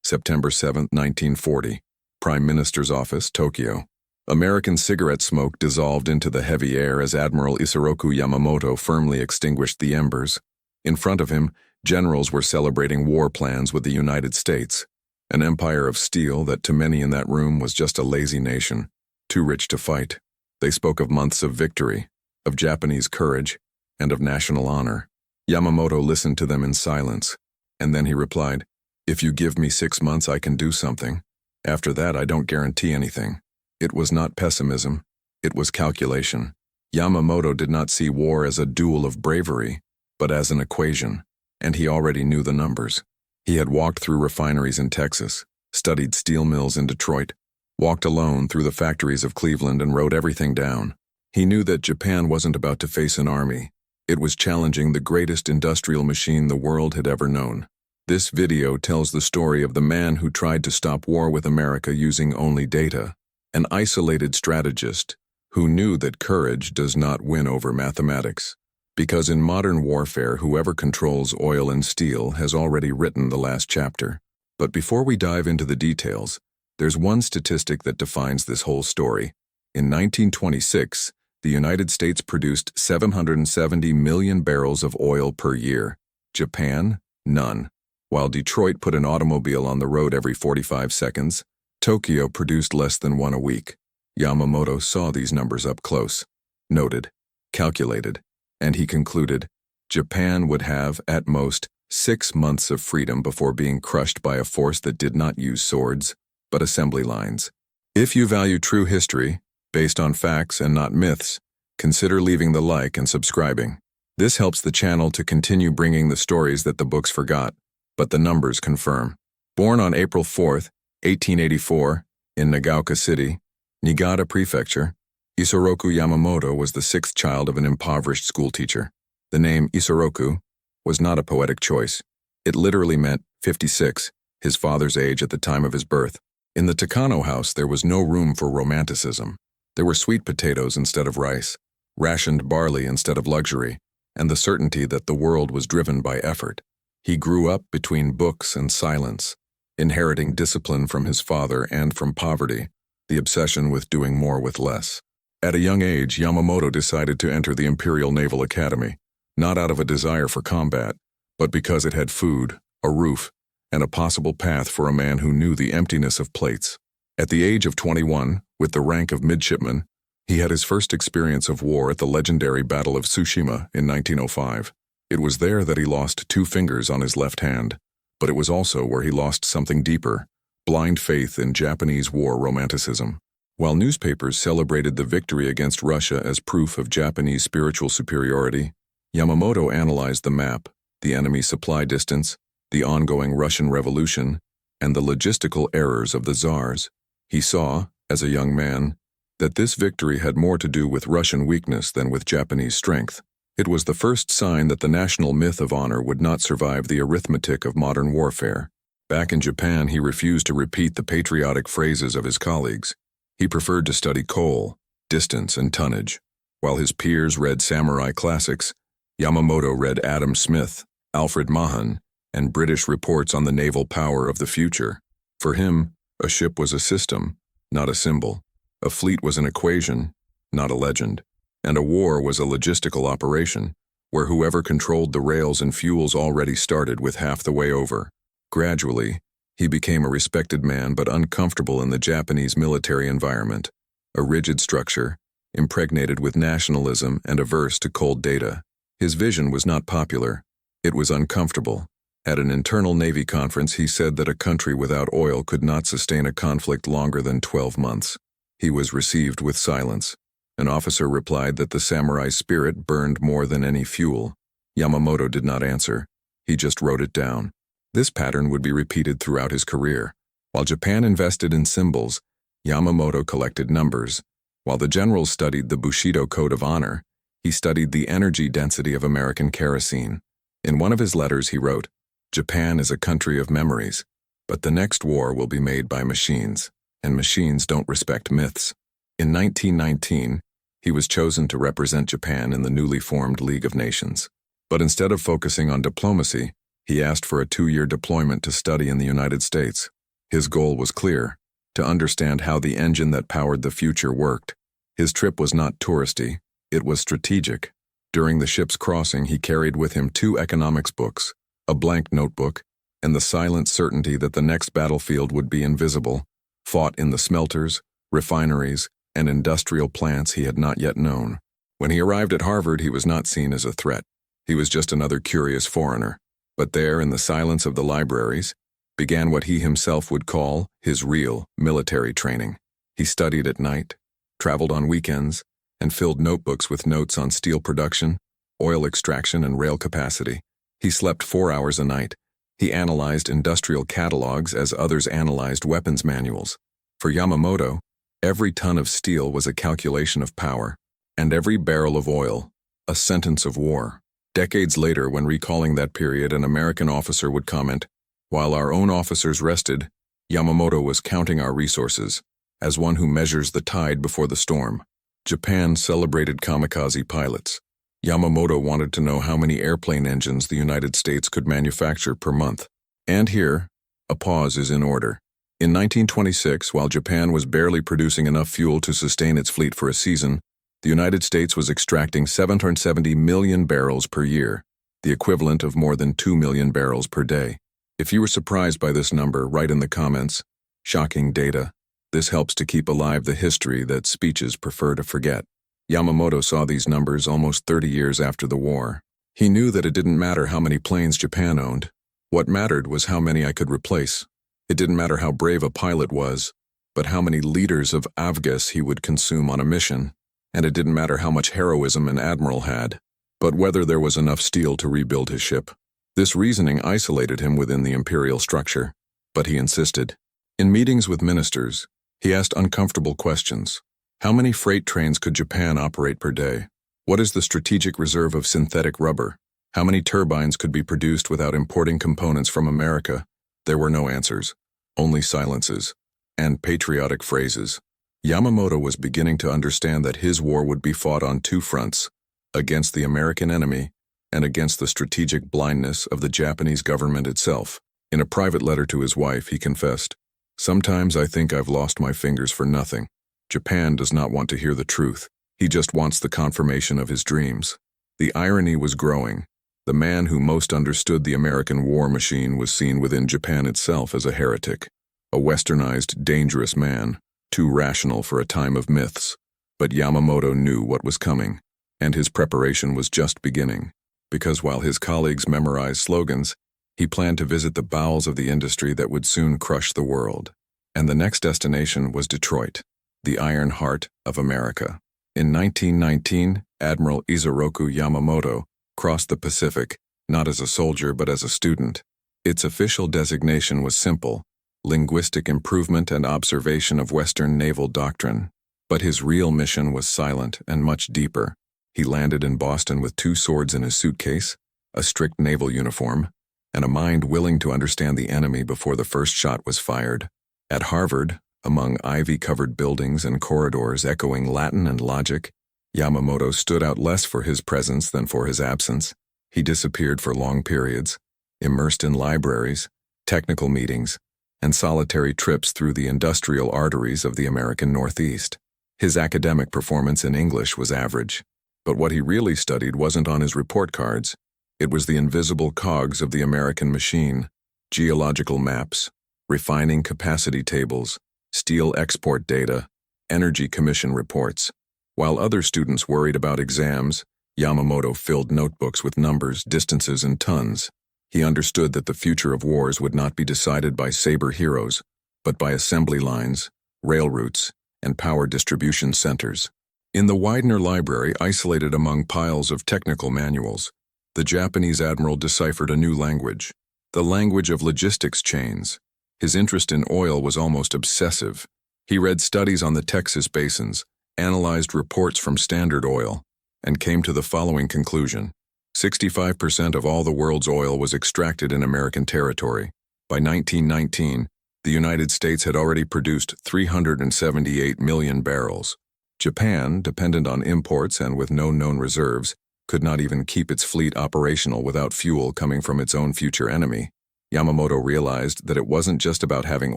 September 7, 1940. Prime Minister's Office, Tokyo. American cigarette smoke dissolved into the heavy air as Admiral Isoroku Yamamoto firmly extinguished the embers. In front of him, generals were celebrating war plans with the United States, an empire of steel that to many in that room was just a lazy nation, too rich to fight. They spoke of months of victory, of Japanese courage, and of national honor. Yamamoto listened to them in silence, and then he replied, "If you give me 6 months, I can do something. After that, I don't guarantee anything." It was not pessimism, it was calculation. Yamamoto did not see war as a duel of bravery, but as an equation, and he already knew the numbers. He had walked through refineries in Texas, studied steel mills in Detroit, walked alone through the factories of Cleveland and wrote everything down. He knew that Japan wasn't about to face an army. It was challenging the greatest industrial machine the world had ever known. This video tells the story of the man who tried to stop war with America using only data, an isolated strategist who knew that courage does not win over mathematics. Because in modern warfare, whoever controls oil and steel has already written the last chapter. But before we dive into the details, there's one statistic that defines this whole story. In 1926, the United States produced 770 million barrels of oil per year. Japan, none. While Detroit put an automobile on the road every 45 seconds, Tokyo produced less than one a week. Yamamoto saw these numbers up close, noted, calculated, and he concluded, Japan would have, at most, 6 months of freedom before being crushed by a force that did not use swords, but assembly lines. If you value true history, based on facts and not myths, consider leaving the like and subscribing. This helps the channel to continue bringing the stories that the books forgot, but the numbers confirm. Born on April 4, 1884, in Nagaoka City, Niigata Prefecture, Isoroku Yamamoto was the 6th child of an impoverished schoolteacher. The name Isoroku was not a poetic choice. It literally meant 56, his father's age at the time of his birth. In the Takano house, there was no room for romanticism. There were sweet potatoes instead of rice, rationed barley instead of luxury, and the certainty that the world was driven by effort. He grew up between books and silence, inheriting discipline from his father and from poverty, the obsession with doing more with less. At a young age, Yamamoto decided to enter the Imperial Naval Academy, not out of a desire for combat, but because it had food, a roof, and a possible path for a man who knew the emptiness of plates. At the age of 21, with the rank of midshipman, he had his first experience of war at the legendary Battle of Tsushima in 1905. It was there that he lost 2 fingers on his left hand, but it was also where he lost something deeper, blind faith in Japanese war romanticism. While newspapers celebrated the victory against Russia as proof of Japanese spiritual superiority, Yamamoto analyzed the map, the enemy supply distance, the ongoing Russian Revolution, and the logistical errors of the czars. He saw, as a young man, that this victory had more to do with Russian weakness than with Japanese strength. It was the first sign that the national myth of honor would not survive the arithmetic of modern warfare. Back in Japan, he refused to repeat the patriotic phrases of his colleagues. He preferred to study coal, distance, and tonnage. While his peers read samurai classics, Yamamoto read Adam Smith, Alfred Mahan, and British reports on the naval power of the future. For him, a ship was a system, not a symbol. A fleet was an equation, not a legend. And a war was a logistical operation, where whoever controlled the rails and fuels already started with half the way over. Gradually, he became a respected man but uncomfortable in the Japanese military environment, a rigid structure, impregnated with nationalism and averse to cold data. His vision was not popular. It was uncomfortable. At an internal Navy conference, he said that a country without oil could not sustain a conflict longer than 12 months. He was received with silence. An officer replied that the samurai spirit burned more than any fuel. Yamamoto did not answer. He just wrote it down. This pattern would be repeated throughout his career. While Japan invested in symbols, Yamamoto collected numbers. While the generals studied the Bushido Code of Honor, he studied the energy density of American kerosene. In one of his letters, he wrote, "Japan is a country of memories, but the next war will be made by machines, and machines don't respect myths." In 1919, he was chosen to represent Japan in the newly formed League of Nations. But instead of focusing on diplomacy, he asked for a 2-year deployment to study in the United States. His goal was clear: to understand how the engine that powered the future worked. His trip was not touristy, it was strategic. During the ship's crossing, he carried with him 2 economics books, a blank notebook, and the silent certainty that the next battlefield would be invisible, fought in the smelters, refineries, and industrial plants he had not yet known. When he arrived at Harvard, he was not seen as a threat. He was just another curious foreigner. But there, in the silence of the libraries, began what he himself would call his real military training. He studied at night, traveled on weekends, and filled notebooks with notes on steel production, oil extraction, and rail capacity. He slept 4 hours a night. He analyzed industrial catalogs as others analyzed weapons manuals. For Yamamoto, every ton of steel was a calculation of power, and every barrel of oil, a sentence of war. Decades later, when recalling that period, an American officer would comment, "While our own officers rested, Yamamoto was counting our resources, as one who measures the tide before the storm." Japan celebrated kamikaze pilots. Yamamoto wanted to know how many airplane engines the United States could manufacture per month. And here, a pause is in order. In 1926, while Japan was barely producing enough fuel to sustain its fleet for a season, the United States was extracting 770 million barrels per year, the equivalent of more than 2 million barrels per day. If you were surprised by this number, write in the comments. Shocking data. This helps to keep alive the history that speeches prefer to forget. Yamamoto saw these numbers almost 30 years after the war. He knew that it didn't matter how many planes Japan owned. What mattered was how many I could replace. It didn't matter how brave a pilot was, but how many liters of avgas he would consume on a mission. And it didn't matter how much heroism an admiral had, but whether there was enough steel to rebuild his ship. This reasoning isolated him within the imperial structure, but he insisted. In meetings with ministers, he asked uncomfortable questions. How many freight trains could Japan operate per day? What is the strategic reserve of synthetic rubber? How many turbines could be produced without importing components from America? There were no answers, only silences, and patriotic phrases. Yamamoto was beginning to understand that his war would be fought on 2 fronts, against the American enemy and against the strategic blindness of the Japanese government itself. In a private letter to his wife, he confessed, "Sometimes I think I've lost my fingers for nothing. Japan does not want to hear the truth. He just wants the confirmation of his dreams." The irony was growing. The man who most understood the American war machine was seen within Japan itself as a heretic, a westernized, dangerous man, too rational for a time of myths. But Yamamoto knew what was coming, and his preparation was just beginning, because while his colleagues memorized slogans, he planned to visit the bowels of the industry that would soon crush the world. And the next destination was Detroit, the iron heart of America. In 1919, Admiral Isoroku Yamamoto crossed the Pacific, not as a soldier but as a student. Its official designation was simple: linguistic improvement and observation of Western naval doctrine. But his real mission was silent and much deeper. He landed in Boston with 2 swords in his suitcase, a strict naval uniform, and a mind willing to understand the enemy before the first shot was fired. At Harvard, among ivy-covered buildings and corridors echoing Latin and logic, Yamamoto stood out less for his presence than for his absence. He disappeared for long periods, immersed in libraries, technical meetings, and solitary trips through the industrial arteries of the American Northeast. His academic performance in English was average, but what he really studied wasn't on his report cards. It was the invisible cogs of the American machine: geological maps, refining capacity tables, steel export data, energy commission reports. While other students worried about exams, Yamamoto filled notebooks with numbers, distances, and tons. He understood that the future of wars would not be decided by saber heroes, but by assembly lines, rail routes, and power distribution centers. In the Widener Library, isolated among piles of technical manuals, the Japanese admiral deciphered a new language, the language of logistics chains. His interest in oil was almost obsessive. He read studies on the Texas basins, analyzed reports from Standard Oil, and came to the following conclusion: 65% of all the world's oil was extracted in American territory. By 1919, the United States had already produced 378 million barrels. Japan, dependent on imports and with no known reserves, could not even keep its fleet operational without fuel coming from its own future enemy. Yamamoto realized that it wasn't just about having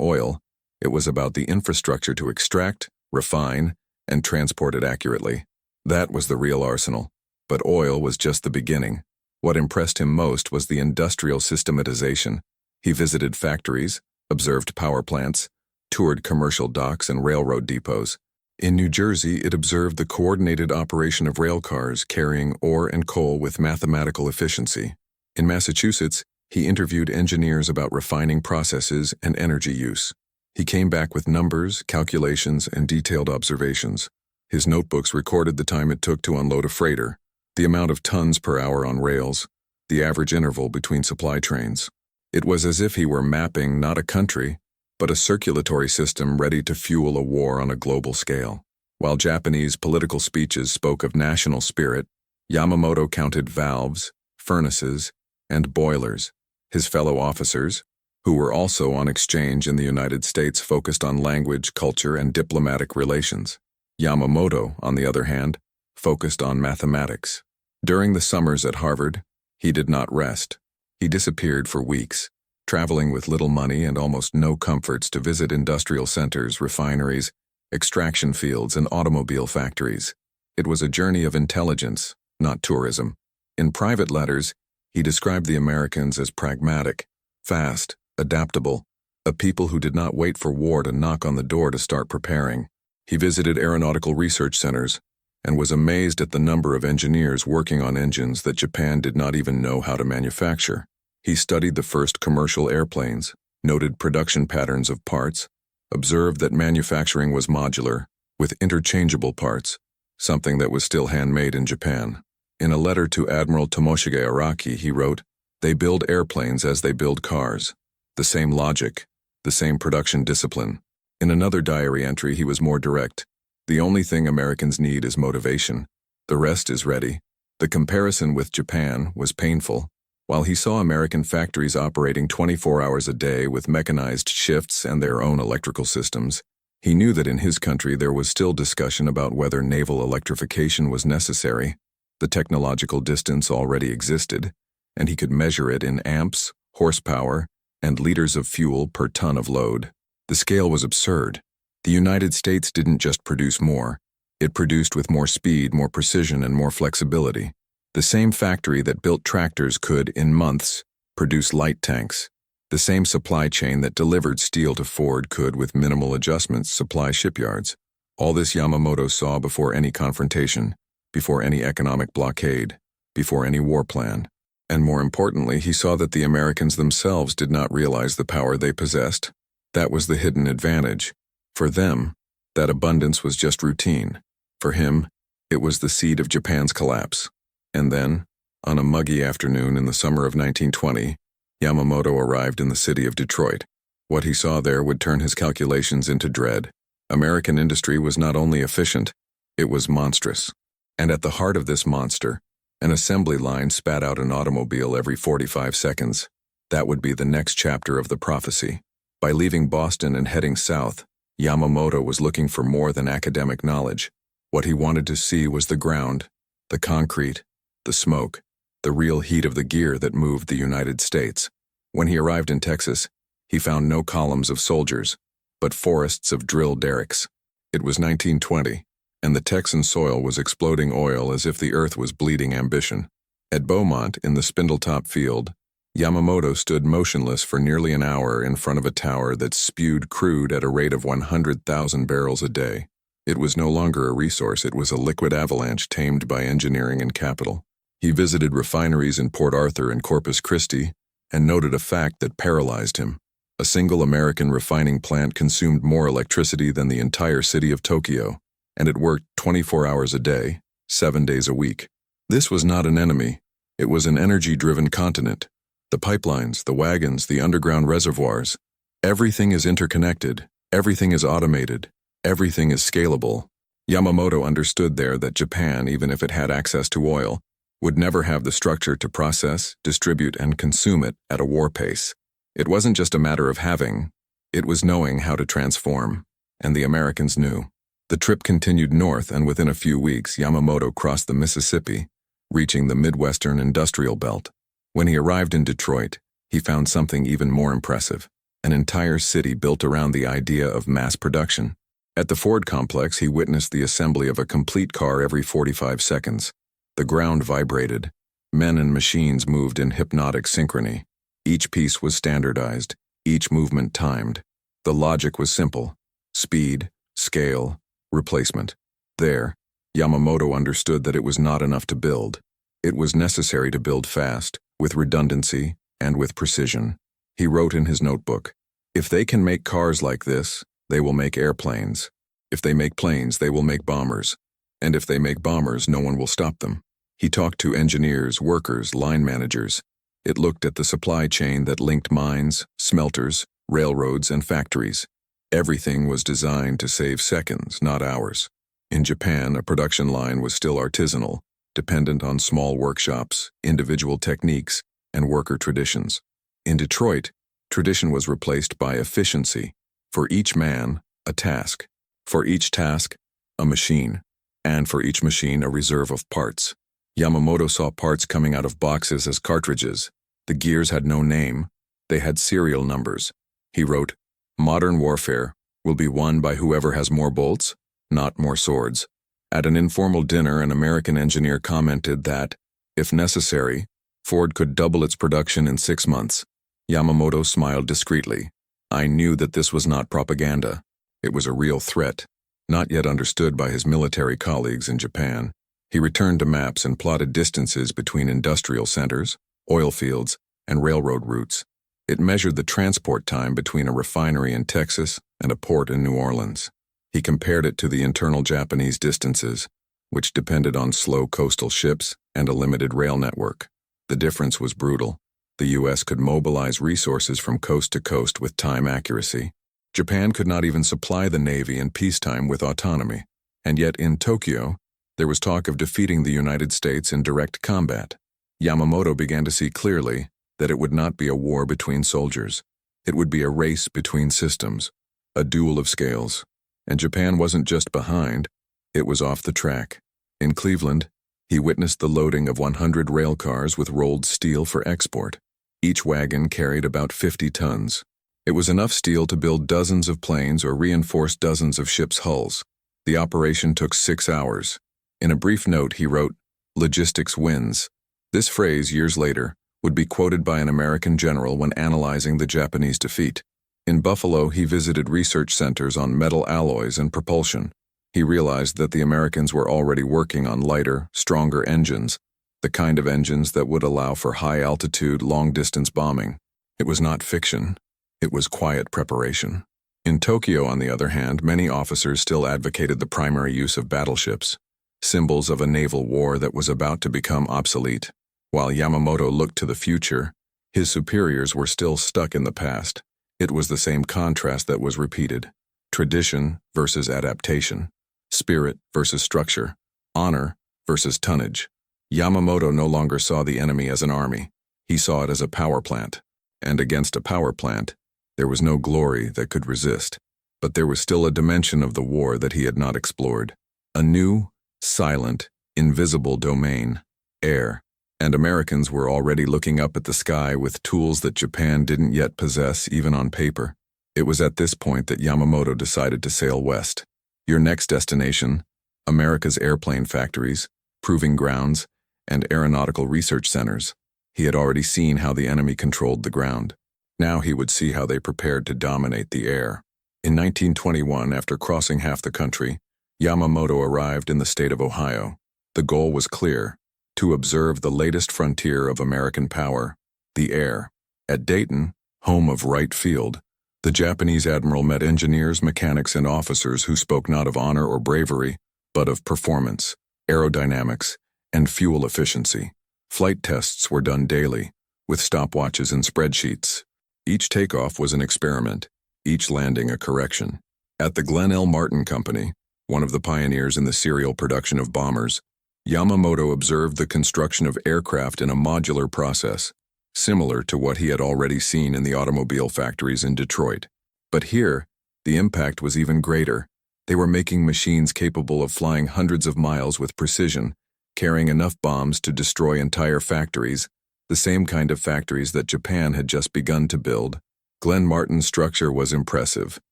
oil, it was about the infrastructure to extract, refine, and transport it accurately. That was the real arsenal. But oil was just the beginning. What impressed him most was the industrial systematization. He visited factories, observed power plants, toured commercial docks and railroad depots. In New Jersey, it observed the coordinated operation of rail cars carrying ore and coal with mathematical efficiency. In Massachusetts, he interviewed engineers about refining processes and energy use. He came back with numbers, calculations, and detailed observations. His notebooks recorded the time it took to unload a freighter, the amount of tons per hour on rails, the average interval between supply trains. It was as if he were mapping not a country, but a circulatory system ready to fuel a war on a global scale. While Japanese political speeches spoke of national spirit, Yamamoto counted valves, furnaces, and boilers. His fellow officers, who were also on exchange in the United States, focused on language, culture, and diplomatic relations. Yamamoto, on the other hand, focused on mathematics. During the summers at Harvard, he did not rest. He disappeared for weeks, traveling with little money and almost no comforts to visit industrial centers, refineries, extraction fields, and automobile factories. It was a journey of intelligence, not tourism. In private letters, he described the Americans as pragmatic, fast, adaptable, a people who did not wait for war to knock on the door to start preparing. He visited aeronautical research centers and was amazed at the number of engineers working on engines that Japan did not even know how to manufacture. He studied the first commercial airplanes, noted production patterns of parts, observed that manufacturing was modular, with interchangeable parts, something that was still handmade in Japan. In a letter to Admiral Tomoshige Araki, he wrote, "They build airplanes as they build cars. The same logic, the same production discipline." In another diary entry, he was more direct. "The only thing Americans need is motivation. The rest is ready." The comparison with Japan was painful. While he saw American factories operating 24 hours a day with mechanized shifts and their own electrical systems, he knew that in his country there was still discussion about whether naval electrification was necessary. The technological distance already existed, and he could measure it in amps, horsepower, and liters of fuel per ton of load. The scale was absurd. The United States didn't just produce more, it produced with more speed, more precision, and more flexibility. The same factory that built tractors could, in months, produce light tanks. The same supply chain that delivered steel to Ford could, with minimal adjustments, supply shipyards. All this Yamamoto saw before any confrontation, before any economic blockade, before any war plan. And more importantly, he saw that the Americans themselves did not realize the power they possessed. That was the hidden advantage. For them, that abundance was just routine. For him, it was the seed of Japan's collapse. And then, on a muggy afternoon in the summer of 1920, Yamamoto arrived in the city of Detroit. What he saw there would turn his calculations into dread. American industry was not only efficient, it was monstrous. And at the heart of this monster, an assembly line spat out an automobile every 45 seconds. That would be the next chapter of the prophecy. By leaving Boston and heading south, Yamamoto was looking for more than academic knowledge. What he wanted to see was the ground, the concrete, the smoke, the real heat of the gear that moved the United States. When he arrived in Texas, he found no columns of soldiers, but forests of drill derricks. It was 1920, and the Texan soil was exploding oil as if the earth was bleeding ambition. At Beaumont, in the Spindletop field, Yamamoto stood motionless for nearly an hour in front of a tower that spewed crude at a rate of 100,000 barrels a day. It was no longer a resource, it was a liquid avalanche tamed by engineering and capital. He visited refineries in Port Arthur and Corpus Christi and noted a fact that paralyzed him. A single American refining plant consumed more electricity than the entire city of Tokyo, and it worked 24 hours a day, 7 days a week. This was not an enemy, it was an energy-driven continent. The pipelines, the wagons, the underground reservoirs. Everything is interconnected, everything is automated, everything is scalable. Yamamoto understood there that Japan, even if it had access to oil, would never have the structure to process, distribute, and consume it at a war pace. It wasn't just a matter of having, it was knowing how to transform, and the Americans knew. The trip continued north, and within a few weeks, Yamamoto crossed the Mississippi, reaching the Midwestern industrial belt. When he arrived in Detroit, he found something even more impressive: an entire city built around the idea of mass production. At the Ford complex, he witnessed the assembly of a complete car every 45 seconds. The ground vibrated. Men and machines moved in hypnotic synchrony. Each piece was standardized, each movement timed. The logic was simple: speed, scale, replacement. There, Yamamoto understood that it was not enough to build. It was necessary to build fast, with redundancy, and with precision. He wrote in his notebook, "If they can make cars like this, they will make airplanes. If they make planes, they will make bombers. And if they make bombers, no one will stop them." He talked to engineers, workers, line managers. It looked at the supply chain that linked mines, smelters, railroads, and factories. Everything was designed to save seconds, not hours. In Japan, a production line was still artisanal, dependent on small workshops, individual techniques, and worker traditions. In Detroit, tradition was replaced by efficiency. For each man, a task. For each task, a machine. And for each machine, a reserve of parts. Yamamoto saw parts coming out of boxes as cartridges. The gears had no name. They had serial numbers. He wrote, "Modern warfare will be won by whoever has more bolts, not more swords." At an informal dinner, an American engineer commented that, if necessary, Ford could double its production in 6 months. Yamamoto smiled discreetly. "I knew that this was not propaganda. It was a real threat, not yet understood by his military colleagues in Japan." He returned to maps and plotted distances between industrial centers, oil fields, and railroad routes. It measured the transport time between a refinery in Texas and a port in New Orleans. He compared it to the internal Japanese distances, which depended on slow coastal ships and a limited rail network. The difference was brutal. The U.S. could mobilize resources from coast to coast with time accuracy. Japan could not even supply the Navy in peacetime with autonomy. And yet in Tokyo, there was talk of defeating the United States in direct combat. Yamamoto began to see clearly that it would not be a war between soldiers. It would be a race between systems, a duel of scales. And Japan wasn't just behind, it was off the track. In Cleveland, he witnessed the loading of 100 rail cars with rolled steel for export. Each wagon carried about 50 tons. It was enough steel to build dozens of planes or reinforce dozens of ships' hulls. The operation took 6 hours. In a brief note, he wrote, "Logistics wins." This phrase, years later, would be quoted by an American general when analyzing the Japanese defeat. In Buffalo, he visited research centers on metal alloys and propulsion. He realized that the Americans were already working on lighter, stronger engines, the kind of engines that would allow for high-altitude, long-distance bombing. It was not fiction. It was quiet preparation. In Tokyo, on the other hand, many officers still advocated the primary use of battleships, symbols of a naval war that was about to become obsolete. While Yamamoto looked to the future, his superiors were still stuck in the past. It was the same contrast that was repeated: tradition versus adaptation, spirit versus structure, honor versus tonnage. Yamamoto no longer saw the enemy as an army. He saw it as a power plant. And against a power plant, there was no glory that could resist. But there was still a dimension of the war that he had not explored. A new, silent, invisible domain: air. And Americans were already looking up at the sky with tools that Japan didn't yet possess, even on paper. It was at this point that Yamamoto decided to sail west. Your next destination: America's airplane factories, proving grounds, and aeronautical research centers. He had already seen how the enemy controlled the ground. Now he would see how they prepared to dominate the air. In 1921, after crossing half the country, Yamamoto arrived in the state of Ohio. The goal was clear: to observe the latest frontier of American power, the air. At Dayton, home of Wright Field, the Japanese admiral met engineers, mechanics, and officers who spoke not of honor or bravery, but of performance, aerodynamics, and fuel efficiency. Flight tests were done daily, with stopwatches and spreadsheets. Each takeoff was an experiment, each landing a correction. At the Glenn L. Martin Company, one of the pioneers in the serial production of bombers, Yamamoto observed the construction of aircraft in a modular process, similar to what he had already seen in the automobile factories in Detroit. But here, the impact was even greater. They were making machines capable of flying hundreds of miles with precision, carrying enough bombs to destroy entire factories, the same kind of factories that Japan had just begun to build. Glen Martin's structure was impressive: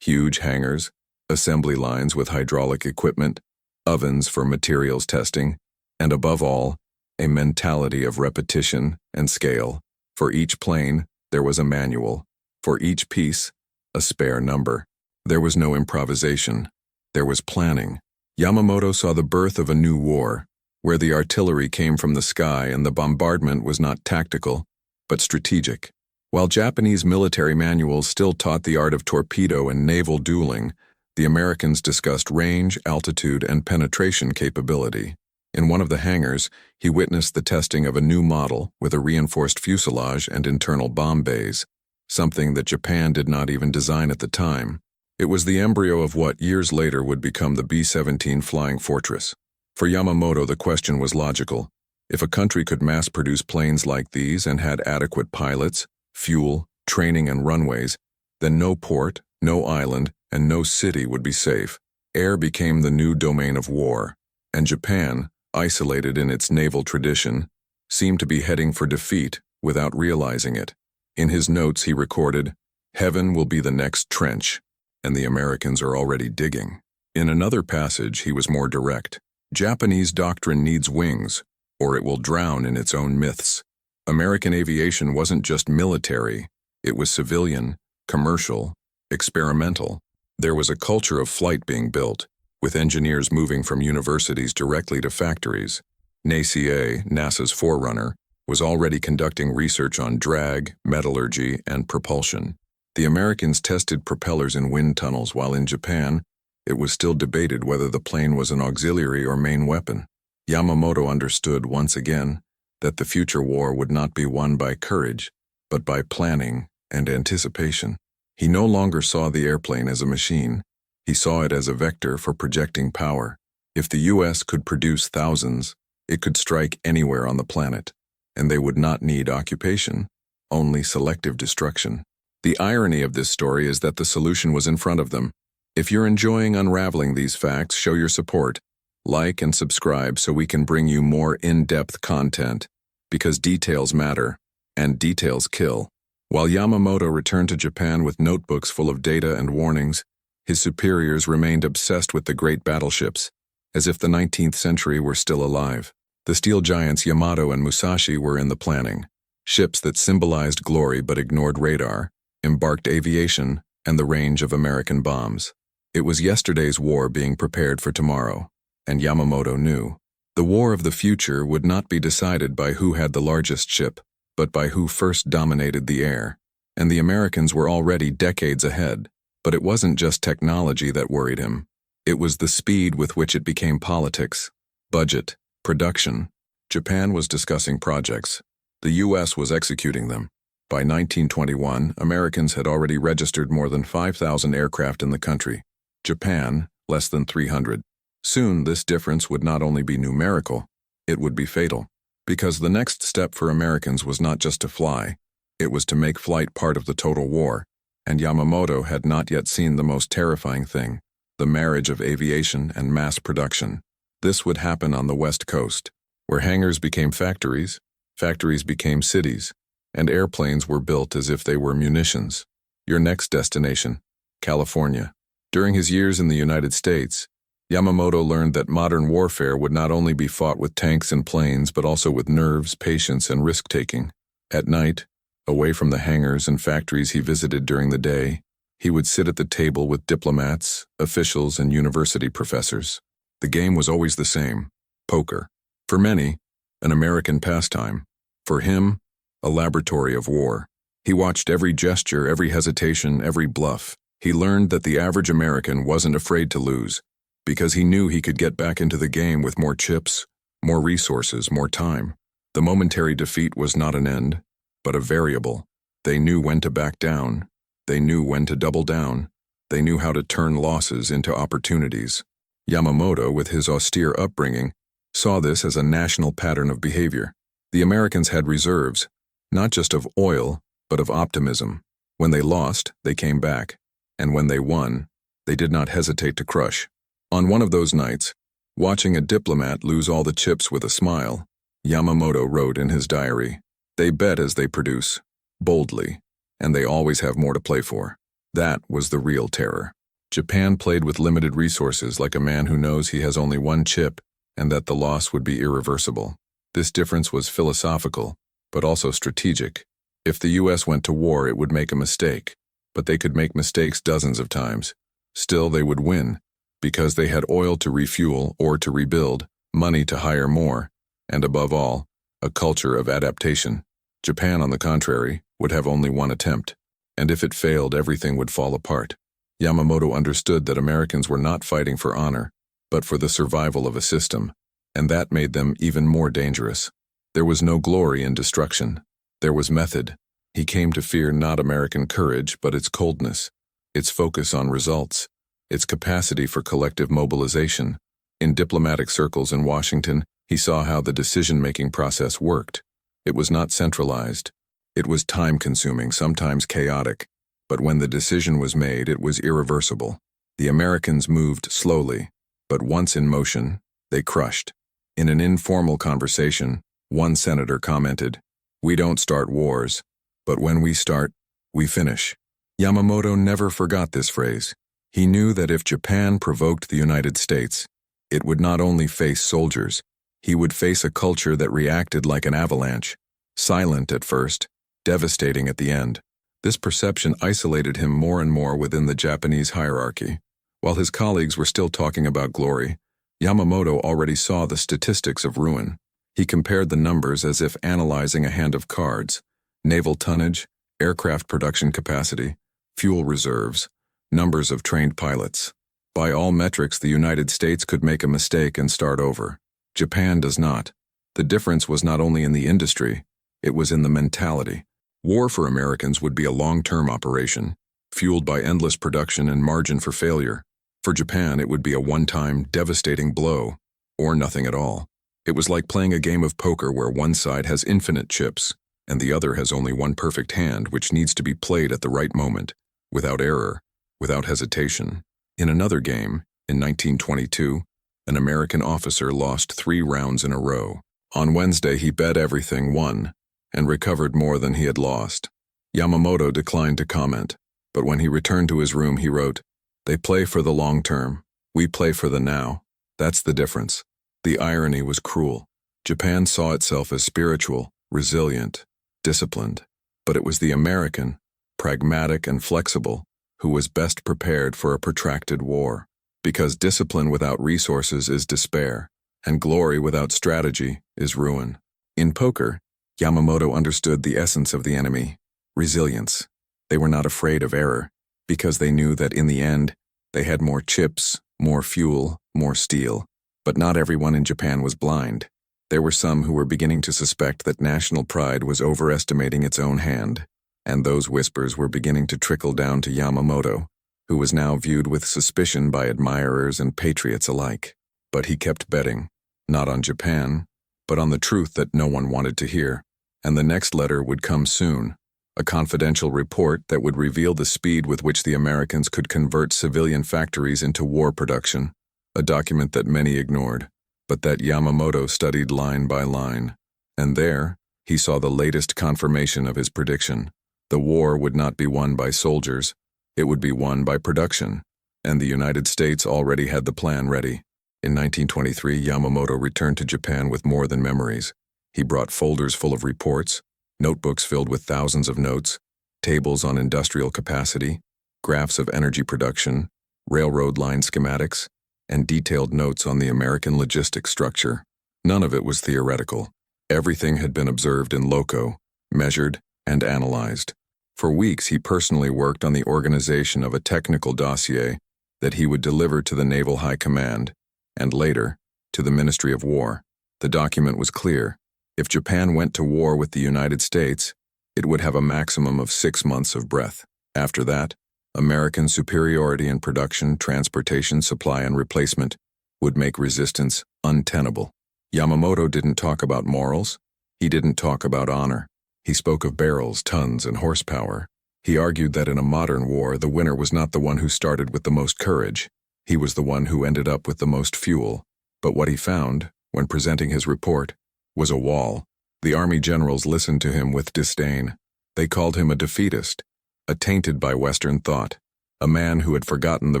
huge hangars, assembly lines with hydraulic equipment, ovens for materials testing, and above all, a mentality of repetition and scale. For each plane, there was a manual. For each piece, a spare number. There was no improvisation. There was planning. Yamamoto saw the birth of a new war, where the artillery came from the sky and the bombardment was not tactical, but strategic. While Japanese military manuals still taught the art of torpedo and naval dueling, the Americans discussed range, altitude, and penetration capability. In one of the hangars, he witnessed the testing of a new model with a reinforced fuselage and internal bomb bays, something that Japan did not even design at the time. It was the embryo of what years later would become the B-17 Flying Fortress. For Yamamoto, the question was logical. If a country could mass-produce planes like these and had adequate pilots, fuel, training, and runways, then no port, no island, and no city would be safe. Air became the new domain of war, and Japan, isolated in its naval tradition, seemed to be heading for defeat without realizing it. In his notes he recorded, "Heaven will be the next trench, and the Americans are already digging." In another passage he was more direct. "Japanese doctrine needs wings, or it will drown in its own myths." American aviation wasn't just military, it was civilian, commercial, experimental. There was a culture of flight being built, with engineers moving from universities directly to factories. NASA's forerunner, was already conducting research on drag, metallurgy, and propulsion. The Americans tested propellers in wind tunnels, while in Japan, it was still debated whether the plane was an auxiliary or main weapon. Yamamoto understood once again that the future war would not be won by courage, but by planning and anticipation. He no longer saw the airplane as a machine. He saw it as a vector for projecting power. If the U.S. could produce thousands, it could strike anywhere on the planet, and they would not need occupation, only selective destruction. The irony of this story is that the solution was in front of them. If you're enjoying unraveling these facts, show your support. Like and subscribe so we can bring you more in-depth content, because details matter, and details kill. While Yamamoto returned to Japan with notebooks full of data and warnings, his superiors remained obsessed with the great battleships, as if the 19th century were still alive. The steel giants Yamato and Musashi were in the planning. Ships that symbolized glory but ignored radar, embarked aviation, and the range of American bombs. It was yesterday's war being prepared for tomorrow, and Yamamoto knew. The war of the future would not be decided by who had the largest ship, but by who first dominated the air. And the Americans were already decades ahead. But it wasn't just technology that worried him. It was the speed with which it became politics, budget, production. Japan was discussing projects. The U.S. was executing them. By 1921, Americans had already registered more than 5,000 aircraft in the country. Japan, less than 300. Soon, this difference would not only be numerical, it would be fatal. Because the next step for Americans was not just to fly, it was to make flight part of the total war. And Yamamoto had not yet seen the most terrifying thing, the marriage of aviation and mass production. This would happen on the West Coast, where hangars became factories, factories became cities, and airplanes were built as if they were munitions. Your next destination, California. During his years in the United States, Yamamoto learned that modern warfare would not only be fought with tanks and planes, but also with nerves, patience, and risk-taking. At night, away from the hangars and factories he visited during the day, he would sit at the table with diplomats, officials, and university professors. The game was always the same: poker. For many, an American pastime. For him, a laboratory of war. He watched every gesture, every hesitation, every bluff. He learned that the average American wasn't afraid to lose, because he knew he could get back into the game with more chips, more resources, more time. The momentary defeat was not an end, but a variable. They knew when to back down. They knew when to double down. They knew how to turn losses into opportunities. Yamamoto, with his austere upbringing, saw this as a national pattern of behavior. The Americans had reserves, not just of oil, but of optimism. When they lost, they came back. And when they won, they did not hesitate to crush. On one of those nights, watching a diplomat lose all the chips with a smile, Yamamoto wrote in his diary, They bet as they produce, boldly, and they always have more to play for. That was the real terror. Japan played with limited resources like a man who knows he has only one chip and that the loss would be irreversible. This difference was philosophical, but also strategic. If the US went to war, it would make a mistake, but they could make mistakes dozens of times. Still, they would win, because they had oil to refuel or to rebuild, money to hire more, and above all, a culture of adaptation. Japan, on the contrary, would have only one attempt, and if it failed, everything would fall apart. Yamamoto understood that Americans were not fighting for honor, but for the survival of a system, and that made them even more dangerous. There was no glory in destruction. There was method. He came to fear not American courage, but its coldness, its focus on results, its capacity for collective mobilization. In diplomatic circles in Washington, he saw how the decision-making process worked. It was not centralized. It was time-consuming, sometimes chaotic, but when the decision was made, it was irreversible. The Americans moved slowly, but once in motion, they crushed. In an informal conversation, one senator commented, "We don't start wars, but when we start, we finish." Yamamoto never forgot this phrase. He knew that if Japan provoked the United States, it would not only face soldiers, he would face a culture that reacted like an avalanche, silent at first, devastating at the end. This perception isolated him more and more within the Japanese hierarchy. While his colleagues were still talking about glory, Yamamoto already saw the statistics of ruin. He compared the numbers as if analyzing a hand of cards: naval tonnage, aircraft production capacity, fuel reserves, numbers of trained pilots. By all metrics, the United States could make a mistake and start over. Japan does not. The difference was not only in the industry, it was in the mentality. War for Americans would be a long-term operation, fueled by endless production and margin for failure. For Japan, it would be a one-time, devastating blow, or nothing at all. It was like playing a game of poker where one side has infinite chips, and the other has only one perfect hand which needs to be played at the right moment, without error, without hesitation. In another game, in 1922, an American officer lost 3 rounds in a row. On Wednesday, he bet everything, won, and recovered more than he had lost. Yamamoto declined to comment, but when he returned to his room, he wrote, "They play for the long term. We play for the now. That's the difference." The irony was cruel. Japan saw itself as spiritual, resilient, disciplined, but it was the American, pragmatic and flexible, who was best prepared for a protracted war. Because discipline without resources is despair, and glory without strategy is ruin. In poker, Yamamoto understood the essence of the enemy: resilience. They were not afraid of error, because they knew that in the end, they had more chips, more fuel, more steel. But not everyone in Japan was blind. There were some who were beginning to suspect that national pride was overestimating its own hand, and those whispers were beginning to trickle down to Yamamoto, who was now viewed with suspicion by admirers and patriots alike. But he kept betting, not on Japan, but on the truth that no one wanted to hear. And the next letter would come soon, a confidential report that would reveal the speed with which the Americans could convert civilian factories into war production, a document that many ignored, but that Yamamoto studied line by line. And there, he saw the latest confirmation of his prediction. The war would not be won by soldiers, it would be won by production, and the United States already had the plan ready. In 1923, Yamamoto returned to Japan with more than memories. He brought folders full of reports, notebooks filled with thousands of notes, tables on industrial capacity, graphs of energy production, railroad line schematics, and detailed notes on the American logistics structure. None of it was theoretical. Everything had been observed in loco, measured, and analyzed. For weeks, he personally worked on the organization of a technical dossier that he would deliver to the Naval High Command, and later, to the Ministry of War. The document was clear. If Japan went to war with the United States, it would have a maximum of 6 months of breath. After that, American superiority in production, transportation, supply, and replacement would make resistance untenable. Yamamoto didn't talk about morals. He didn't talk about honor. He spoke of barrels, tons, and horsepower. He argued that in a modern war, the winner was not the one who started with the most courage. He was the one who ended up with the most fuel. But what he found, when presenting his report, was a wall. The army generals listened to him with disdain. They called him a defeatist, a tainted by Western thought, a man who had forgotten the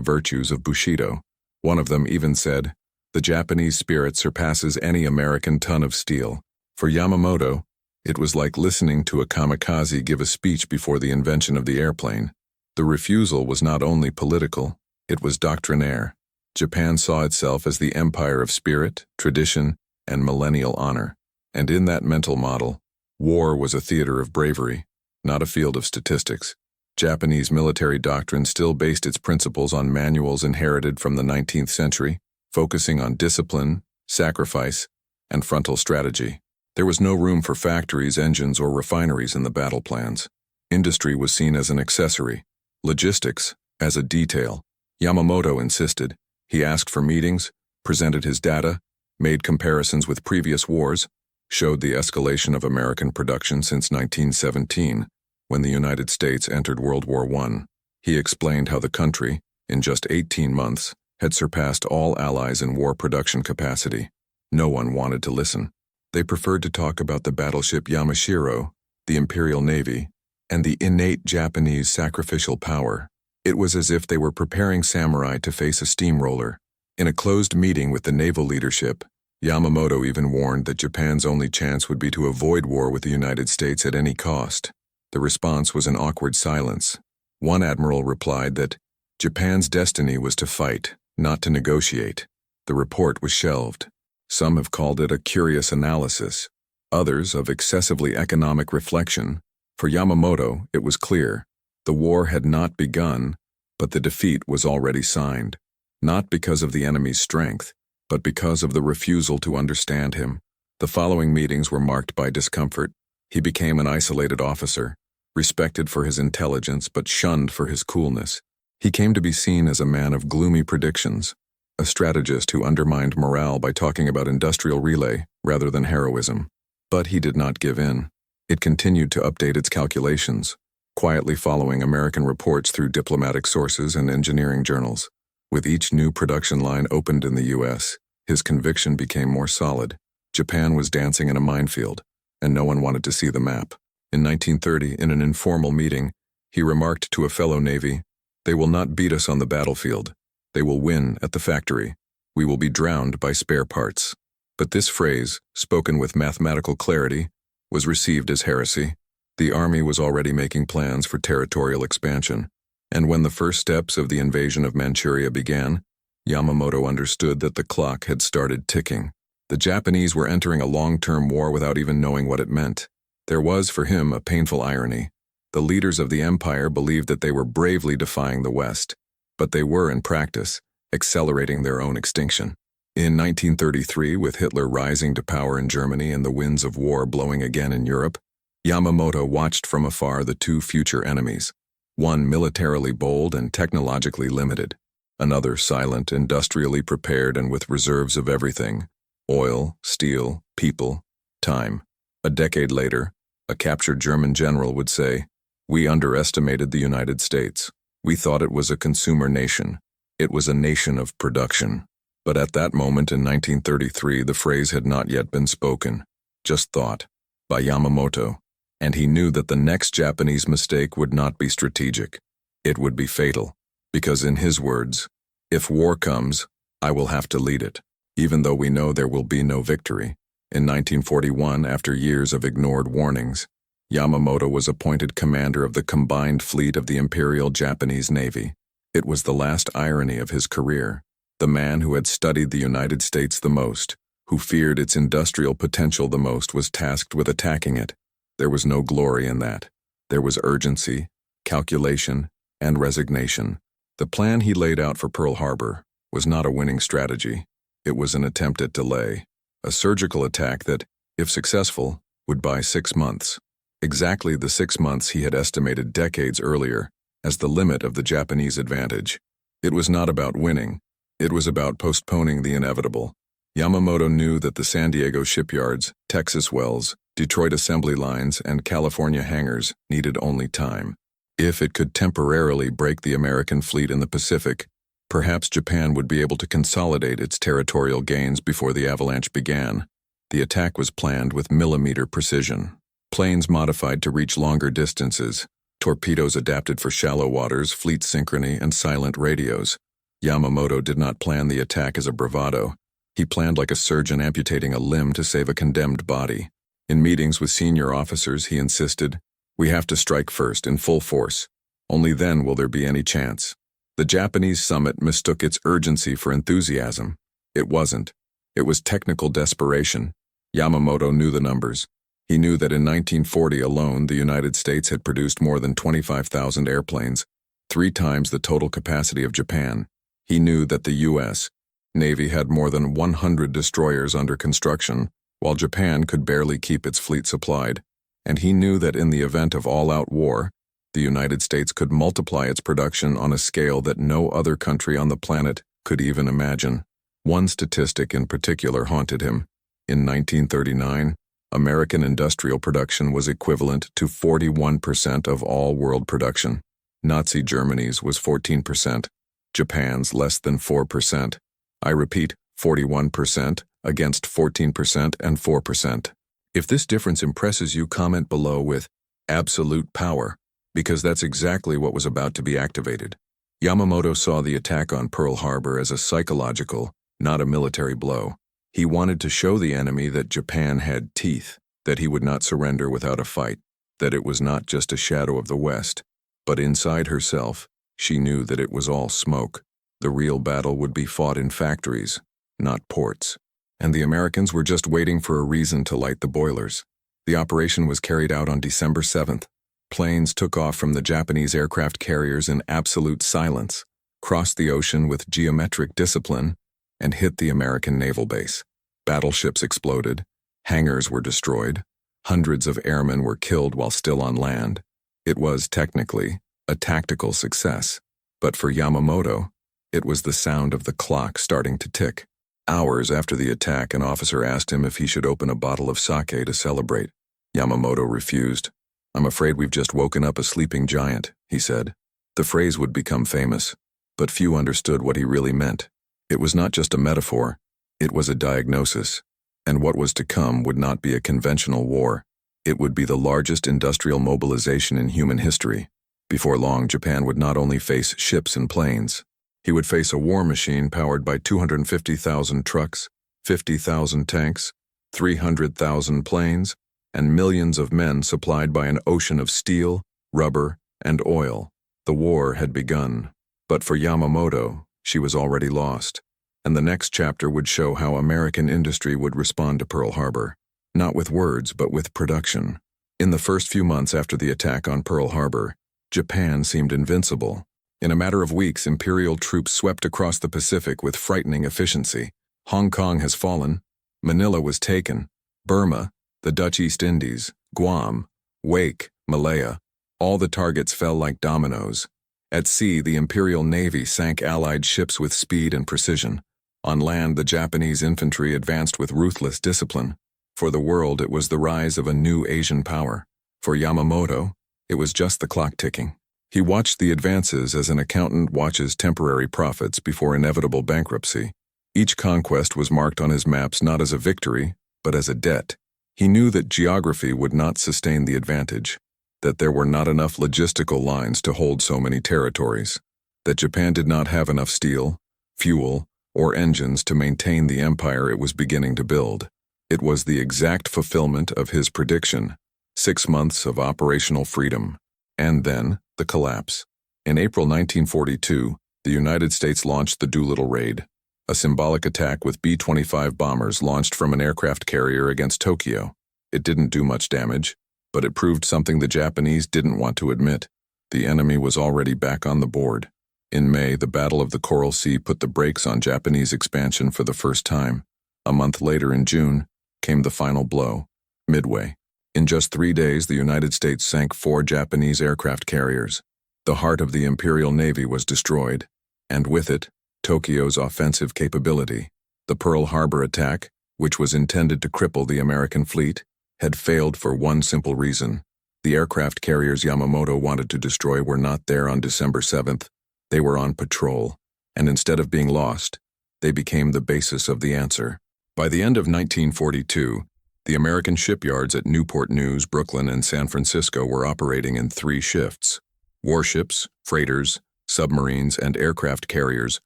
virtues of Bushido. One of them even said, "The Japanese spirit surpasses any American ton of steel." For Yamamoto, it was like listening to a kamikaze give a speech before the invention of the airplane. The refusal was not only political, it was doctrinaire. Japan saw itself as the empire of spirit, tradition, and millennial honor. And in that mental model, war was a theater of bravery, not a field of statistics. Japanese military doctrine still based its principles on manuals inherited from the 19th century, focusing on discipline, sacrifice, and frontal strategy. There was no room for factories, engines, or refineries in the battle plans. Industry was seen as an accessory, logistics as a detail. Yamamoto insisted. He asked for meetings, presented his data, made comparisons with previous wars, showed the escalation of American production since 1917, when the United States entered World War I. He explained how the country, in just 18 months, had surpassed all allies in war production capacity. No one wanted to listen. They preferred to talk about the battleship Yamashiro, the Imperial Navy, and the innate Japanese sacrificial power. It was as if they were preparing samurai to face a steamroller. In a closed meeting with the naval leadership, Yamamoto even warned that Japan's only chance would be to avoid war with the United States at any cost. The response was an awkward silence. One admiral replied that Japan's destiny was to fight, not to negotiate. The report was shelved. Some have called it a curious analysis, others of excessively economic reflection. For Yamamoto, it was clear. The war had not begun, but the defeat was already signed, not because of the enemy's strength, but because of the refusal to understand him. The following meetings were marked by discomfort. He became an isolated officer, respected for his intelligence but shunned for his coolness. He came to be seen as a man of gloomy predictions, a strategist who undermined morale by talking about industrial relay rather than heroism. But he did not give in. It continued to update its calculations, quietly following American reports through diplomatic sources and engineering journals. With each new production line opened in the U.S., his conviction became more solid. Japan was dancing in a minefield, and no one wanted to see the map. In 1930, in an informal meeting, he remarked to a fellow Navy, "They will not beat us on the battlefield. They will win at the factory. We will be drowned by spare parts." But this phrase, spoken with mathematical clarity, was received as heresy. The army was already making plans for territorial expansion, and when the first steps of the invasion of Manchuria began, Yamamoto understood that the clock had started ticking. The Japanese were entering a long-term war without even knowing what it meant. There was, for him, a painful irony. The leaders of the empire believed that they were bravely defying the West, but they were, in practice, accelerating their own extinction. In 1933, with Hitler rising to power in Germany and the winds of war blowing again in Europe, Yamamoto watched from afar the two future enemies, one militarily bold and technologically limited, another silent, industrially prepared and with reserves of everything: oil, steel, people, time. A decade later, a captured German general would say, "We underestimated the United States. We thought it was a consumer nation. It was a nation of production." But at that moment in 1933, the phrase had not yet been spoken, just thought, by Yamamoto, and he knew that the next Japanese mistake would not be strategic. It would be fatal, because in his words, "If war comes, I will have to lead it, even though we know there will be no victory." In 1941, after years of ignored warnings, Yamamoto was appointed commander of the combined fleet of the Imperial Japanese Navy. It was the last irony of his career. The man who had studied the United States the most, who feared its industrial potential the most, was tasked with attacking it. There was no glory in that. There was urgency, calculation, and resignation. The plan he laid out for Pearl Harbor was not a winning strategy. It was an attempt at delay, a surgical attack that, if successful, would buy 6 months. Exactly the 6 months he had estimated decades earlier as the limit of the Japanese advantage. It was not about winning. It was about postponing the inevitable. Yamamoto knew that the San Diego shipyards, Texas wells, Detroit assembly lines, and California hangars needed only time. If it could temporarily break the American fleet in the Pacific, perhaps Japan would be able to consolidate its territorial gains before the avalanche began. The attack was planned with millimeter precision. Planes modified to reach longer distances, torpedoes adapted for shallow waters, fleet synchrony, and silent radios. Yamamoto did not plan the attack as a bravado. He planned like a surgeon amputating a limb to save a condemned body. In meetings with senior officers, he insisted, "We have to strike first, in full force. Only then will there be any chance." The Japanese summit mistook its urgency for enthusiasm. It wasn't. It was technical desperation. Yamamoto knew the numbers. He knew that in 1940 alone, the United States had produced more than 25,000 airplanes, 3 times the total capacity of Japan. He knew that the U.S. Navy had more than 100 destroyers under construction, while Japan could barely keep its fleet supplied. And he knew that in the event of all-out war, the United States could multiply its production on a scale that no other country on the planet could even imagine. One statistic in particular haunted him. In 1939, American industrial production was equivalent to 41% of all world production. Nazi Germany's was 14%, Japan's less than 4%. I repeat, 41% against 14% and 4%. If this difference impresses you, comment below with absolute power, because that's exactly what was about to be activated. Yamamoto saw the attack on Pearl Harbor as a psychological, not a military blow. He wanted to show the enemy that Japan had teeth, that he would not surrender without a fight, that it was not just a shadow of the West, but inside herself, she knew that it was all smoke. The real battle would be fought in factories, not ports. And the Americans were just waiting for a reason to light the boilers. The operation was carried out on December 7th. Planes took off from the Japanese aircraft carriers in absolute silence, crossed the ocean with geometric discipline, and hit the American naval base. Battleships exploded, hangars were destroyed, hundreds of airmen were killed while still on land. It was, technically, a tactical success, but for Yamamoto, it was the sound of the clock starting to tick. Hours after the attack, an officer asked him if he should open a bottle of sake to celebrate. Yamamoto refused. "I'm afraid we've just woken up a sleeping giant," he said. The phrase would become famous, but few understood what he really meant. It was not just a metaphor, it was a diagnosis, and what was to come would not be a conventional war. It would be the largest industrial mobilization in human history. Before long, Japan would not only face ships and planes. He would face a war machine powered by 250,000 trucks, 50,000 tanks, 300,000 planes, and millions of men supplied by an ocean of steel, rubber, and oil. The war had begun. But for Yamamoto, she was already lost. And the next chapter would show how American industry would respond to Pearl Harbor, not with words, but with production. In the first few months after the attack on Pearl Harbor, Japan seemed invincible. In a matter of weeks, Imperial troops swept across the Pacific with frightening efficiency. Hong Kong has fallen, Manila was taken, Burma, the Dutch East Indies, Guam, Wake, Malaya, all the targets fell like dominoes. At sea, the Imperial Navy sank Allied ships with speed and precision. On land, the Japanese infantry advanced with ruthless discipline. For the world, it was the rise of a new Asian power. For Yamamoto, it was just the clock ticking. He watched the advances as an accountant watches temporary profits before inevitable bankruptcy. Each conquest was marked on his maps not as a victory, but as a debt. He knew that geography would not sustain the advantage, that there were not enough logistical lines to hold so many territories, that Japan did not have enough steel, fuel, or engines to maintain the empire it was beginning to build. It was the exact fulfillment of his prediction, 6 months of operational freedom, and then the collapse. In April 1942, the United States launched the Doolittle Raid, a symbolic attack with B-25 bombers launched from an aircraft carrier against Tokyo. It didn't do much damage, but it proved something the Japanese didn't want to admit. The enemy was already back on the board. In May, the Battle of the Coral Sea put the brakes on Japanese expansion for the first time. A month later, in June, came the final blow, Midway. In just 3 days, the United States sank 4 Japanese aircraft carriers. The heart of the Imperial Navy was destroyed, and with it, Tokyo's offensive capability. The Pearl Harbor attack, which was intended to cripple the American fleet, had failed for one simple reason. The aircraft carriers Yamamoto wanted to destroy were not there on December 7th. They were on patrol, and instead of being lost, they became the basis of the answer. By the end of 1942, the American shipyards at Newport News, Brooklyn, and San Francisco were operating in 3 shifts. Warships, freighters, submarines, and aircraft carriers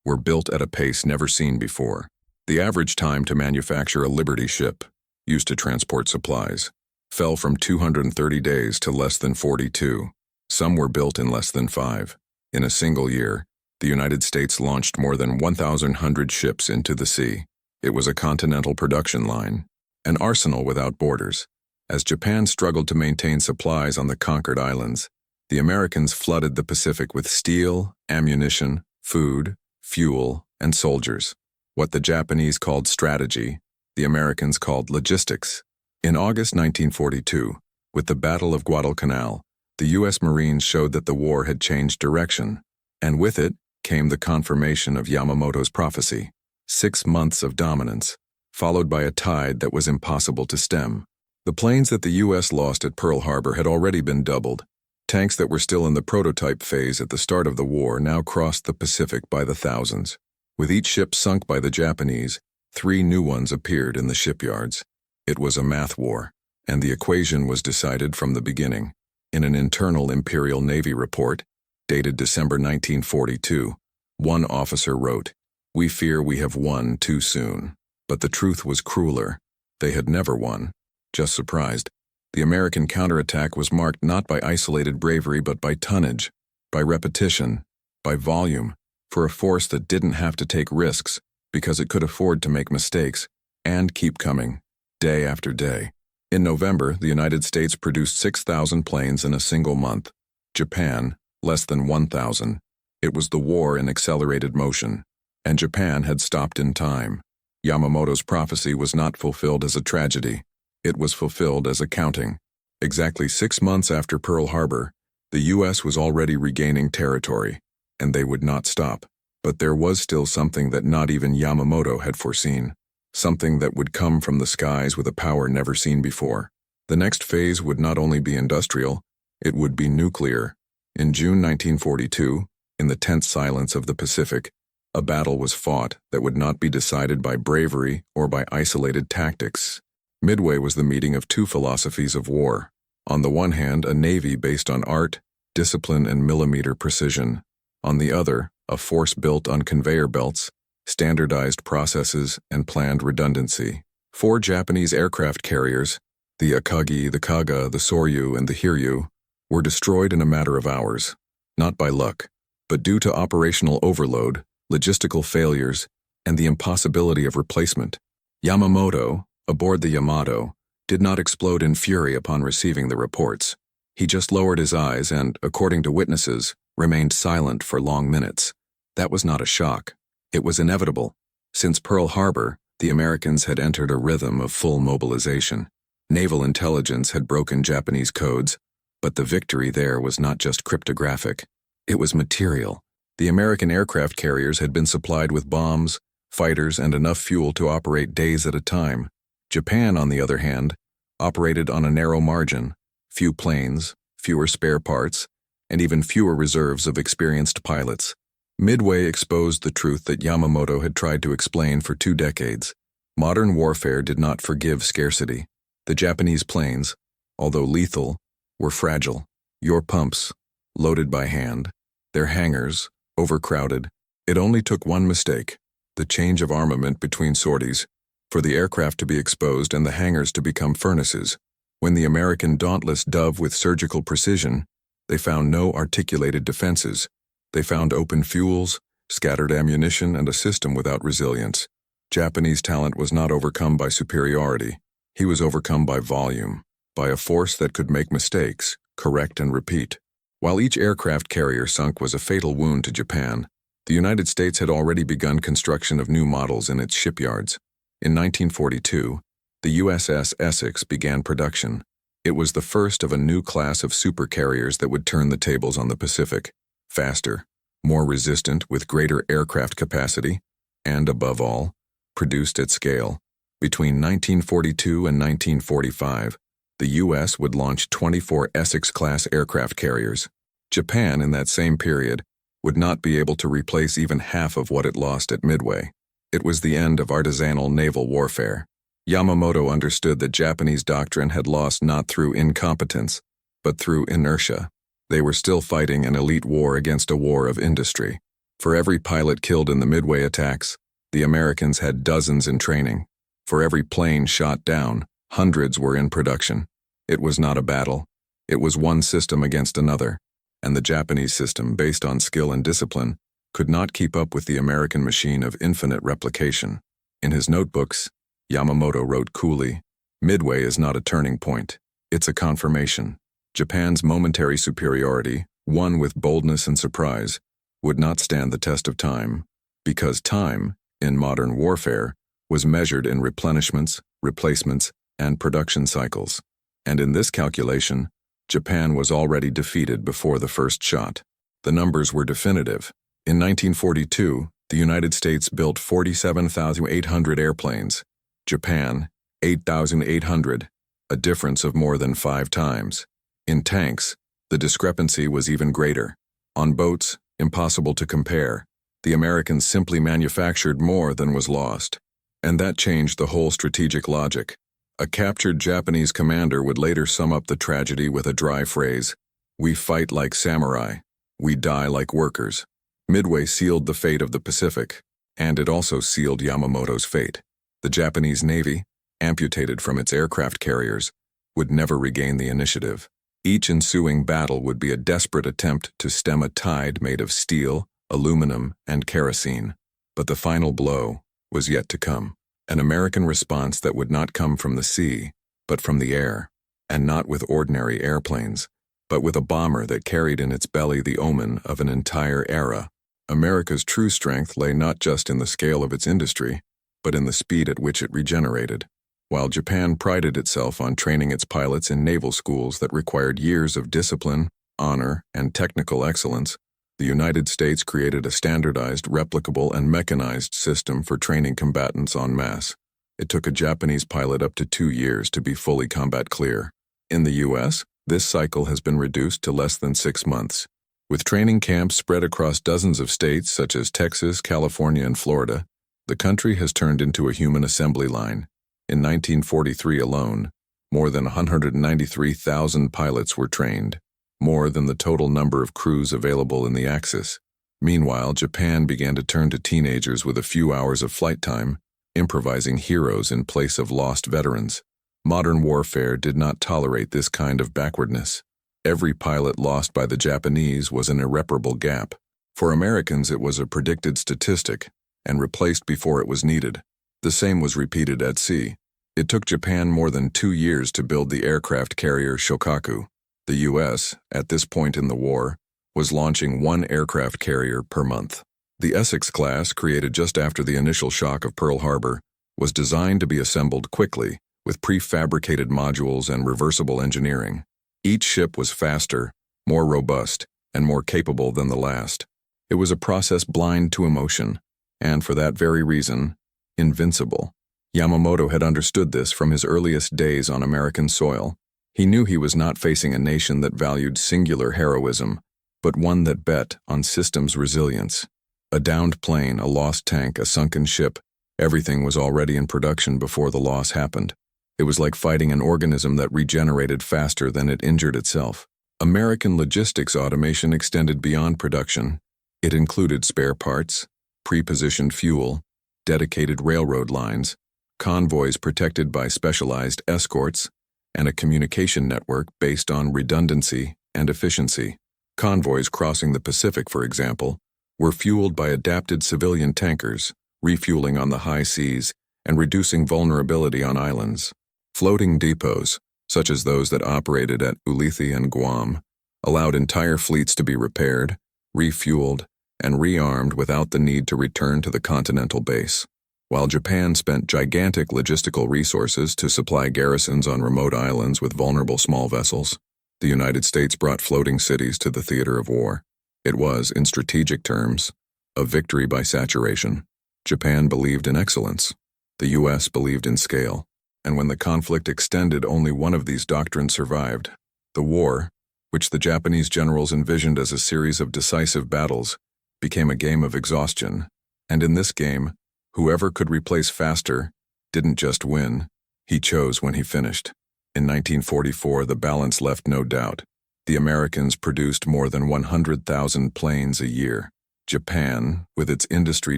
were built at a pace never seen before. The average time to manufacture a Liberty ship, used to transport supplies, fell from 230 days to less than 42. Some were built in less than 5. In a single year, the United States launched more than 1,100 ships into the sea. It was a continental production line, an arsenal without borders. As Japan struggled to maintain supplies on the conquered islands, the Americans flooded the Pacific with steel, ammunition, food, fuel, and soldiers. What the Japanese called strategy, the Americans called logistics. In August 1942, with the Battle of Guadalcanal, the U.S. Marines showed that the war had changed direction, and with it came the confirmation of Yamamoto's prophecy. 6 months of dominance, followed by a tide that was impossible to stem. The planes that the U.S. lost at Pearl Harbor had already been doubled. Tanks that were still in the prototype phase at the start of the war now crossed the Pacific by the thousands. With each ship sunk by the Japanese, 3 new ones appeared in the shipyards. It was a math war, and the equation was decided from the beginning. In an internal Imperial Navy report, dated December 1942, one officer wrote, "We fear we have won too soon." But the truth was crueler. They had never won, just surprised. The American counterattack was marked not by isolated bravery but by tonnage, by repetition, by volume, for a force that didn't have to take risks because it could afford to make mistakes and keep coming, day after day. In November, the United States produced 6,000 planes in a single month. Japan, less than 1,000. It was the war in accelerated motion, and Japan had stopped in time. Yamamoto's prophecy was not fulfilled as a tragedy. It was fulfilled as accounting. Exactly 6 months after Pearl Harbor, the U.S. was already regaining territory, and they would not stop. But there was still something that not even Yamamoto had foreseen, something that would come from the skies with a power never seen before. The next phase would not only be industrial, it would be nuclear. In June 1942, in the tense silence of the Pacific, a battle was fought that would not be decided by bravery or by isolated tactics. Midway was the meeting of 2 philosophies of war. On the one hand, a navy based on art, discipline, and millimeter precision. On the other, a force built on conveyor belts, standardized processes, and planned redundancy. 4 Japanese aircraft carriers, the Akagi, the Kaga, the Soryu, and the Hiryu, were destroyed in a matter of hours, not by luck, but due to operational overload, logistical failures, and the impossibility of replacement. Yamamoto, aboard the Yamato, did not explode in fury upon receiving the reports. He just lowered his eyes and, according to witnesses, remained silent for long minutes. That was not a shock. It was inevitable. Since Pearl Harbor, the Americans had entered a rhythm of full mobilization. Naval intelligence had broken Japanese codes, but the victory there was not just cryptographic. It was material. The American aircraft carriers had been supplied with bombs, fighters, and enough fuel to operate days at a time. Japan, on the other hand, operated on a narrow margin, few planes, fewer spare parts, and even fewer reserves of experienced pilots. Midway exposed the truth that Yamamoto had tried to explain for 2 decades. Modern warfare did not forgive scarcity. The Japanese planes, although lethal, were fragile. Your pumps, loaded by hand, their hangars, overcrowded. It only took one mistake, the change of armament between sorties, for the aircraft to be exposed and the hangars to become furnaces. When the American Dauntless dove with surgical precision, they found no articulated defenses. They found open fuels, scattered ammunition, and a system without resilience. Japanese talent was not overcome by superiority. He was overcome by volume, by a force that could make mistakes, correct and repeat. While each aircraft carrier sunk was a fatal wound to Japan, the United States had already begun construction of new models in its shipyards. In 1942, the USS Essex began production. It was the first of a new class of supercarriers that would turn the tables on the Pacific. Faster, more resistant with greater aircraft capacity, and above all, produced at scale. Between 1942 and 1945, the U.S. would launch 24 Essex-class aircraft carriers. Japan, in that same period, would not be able to replace even half of what it lost at Midway. It was the end of artisanal naval warfare. Yamamoto understood that Japanese doctrine had lost not through incompetence, but through inertia. They were still fighting an elite war against a war of industry. For every pilot killed in the Midway attacks, the Americans had dozens in training. For every plane shot down, hundreds were in production. It was not a battle. It was one system against another, and the Japanese system, based on skill and discipline, could not keep up with the American machine of infinite replication. In his notebooks, Yamamoto wrote coolly, "Midway is not a turning point. It's a confirmation." Japan's momentary superiority, won with boldness and surprise, would not stand the test of time, because time, in modern warfare, was measured in replenishments, replacements, and production cycles. And in this calculation, Japan was already defeated before the first shot. The numbers were definitive. In 1942, the United States built 47,800 airplanes. Japan, 8,800, a difference of more than 5 times. In tanks, the discrepancy was even greater. On boats, impossible to compare. The Americans simply manufactured more than was lost. And that changed the whole strategic logic. A captured Japanese commander would later sum up the tragedy with a dry phrase, "We fight like samurai. We die like workers." Midway sealed the fate of the Pacific, and it also sealed Yamamoto's fate. The Japanese Navy, amputated from its aircraft carriers, would never regain the initiative. Each ensuing battle would be a desperate attempt to stem a tide made of steel, aluminum, and kerosene. But the final blow was yet to come. An American response that would not come from the sea, but from the air, and not with ordinary airplanes, but with a bomber that carried in its belly the omen of an entire era. America's true strength lay not just in the scale of its industry, but in the speed at which it regenerated. While Japan prided itself on training its pilots in naval schools that required years of discipline, honor, and technical excellence, the United States created a standardized, replicable, and mechanized system for training combatants en masse. It took a Japanese pilot up to 2 years to be fully combat clear. In the U.S., this cycle has been reduced to less than 6 months. With training camps spread across dozens of states such as Texas, California, and Florida, the country has turned into a human assembly line. In 1943 alone, more than 193,000 pilots were trained, more than the total number of crews available in the Axis. Meanwhile, Japan began to turn to teenagers with a few hours of flight time, improvising heroes in place of lost veterans. Modern warfare did not tolerate this kind of backwardness. Every pilot lost by the Japanese was an irreparable gap. For Americans, it was a predicted statistic, and replaced before it was needed. The same was repeated at sea. It took Japan more than 2 years to build the aircraft carrier Shokaku. The U.S., at this point in the war, was launching 1 aircraft carrier per month. The Essex class, created just after the initial shock of Pearl Harbor, was designed to be assembled quickly, with prefabricated modules and reversible engineering. Each ship was faster, more robust, and more capable than the last. It was a process blind to emotion, and for that very reason, invincible. Yamamoto had understood this from his earliest days on American soil. He knew he was not facing a nation that valued singular heroism, but one that bet on systems resilience. A downed plane, a lost tank, a sunken ship, everything was already in production before the loss happened. It was like fighting an organism that regenerated faster than it injured itself. American logistics automation extended beyond production. It included spare parts, pre-positioned fuel, dedicated railroad lines, convoys protected by specialized escorts, and a communication network based on redundancy and efficiency. Convoys crossing the Pacific, for example, were fueled by adapted civilian tankers, refueling on the high seas and reducing vulnerability on islands. Floating depots, such as those that operated at Ulithi and Guam, allowed entire fleets to be repaired, refueled, and rearmed without the need to return to the continental base. While Japan spent gigantic logistical resources to supply garrisons on remote islands with vulnerable small vessels, the United States brought floating cities to the theater of war. It was, in strategic terms, a victory by saturation. Japan believed in excellence. The U.S. believed in scale. And when the conflict extended, only one of these doctrines survived. The war, which the Japanese generals envisioned as a series of decisive battles, became a game of exhaustion. And in this game, Whoever could replace faster didn't just win, he chose when he finished. In 1944, the balance left no doubt. The Americans produced more than 100,000 planes a year. Japan, with its industry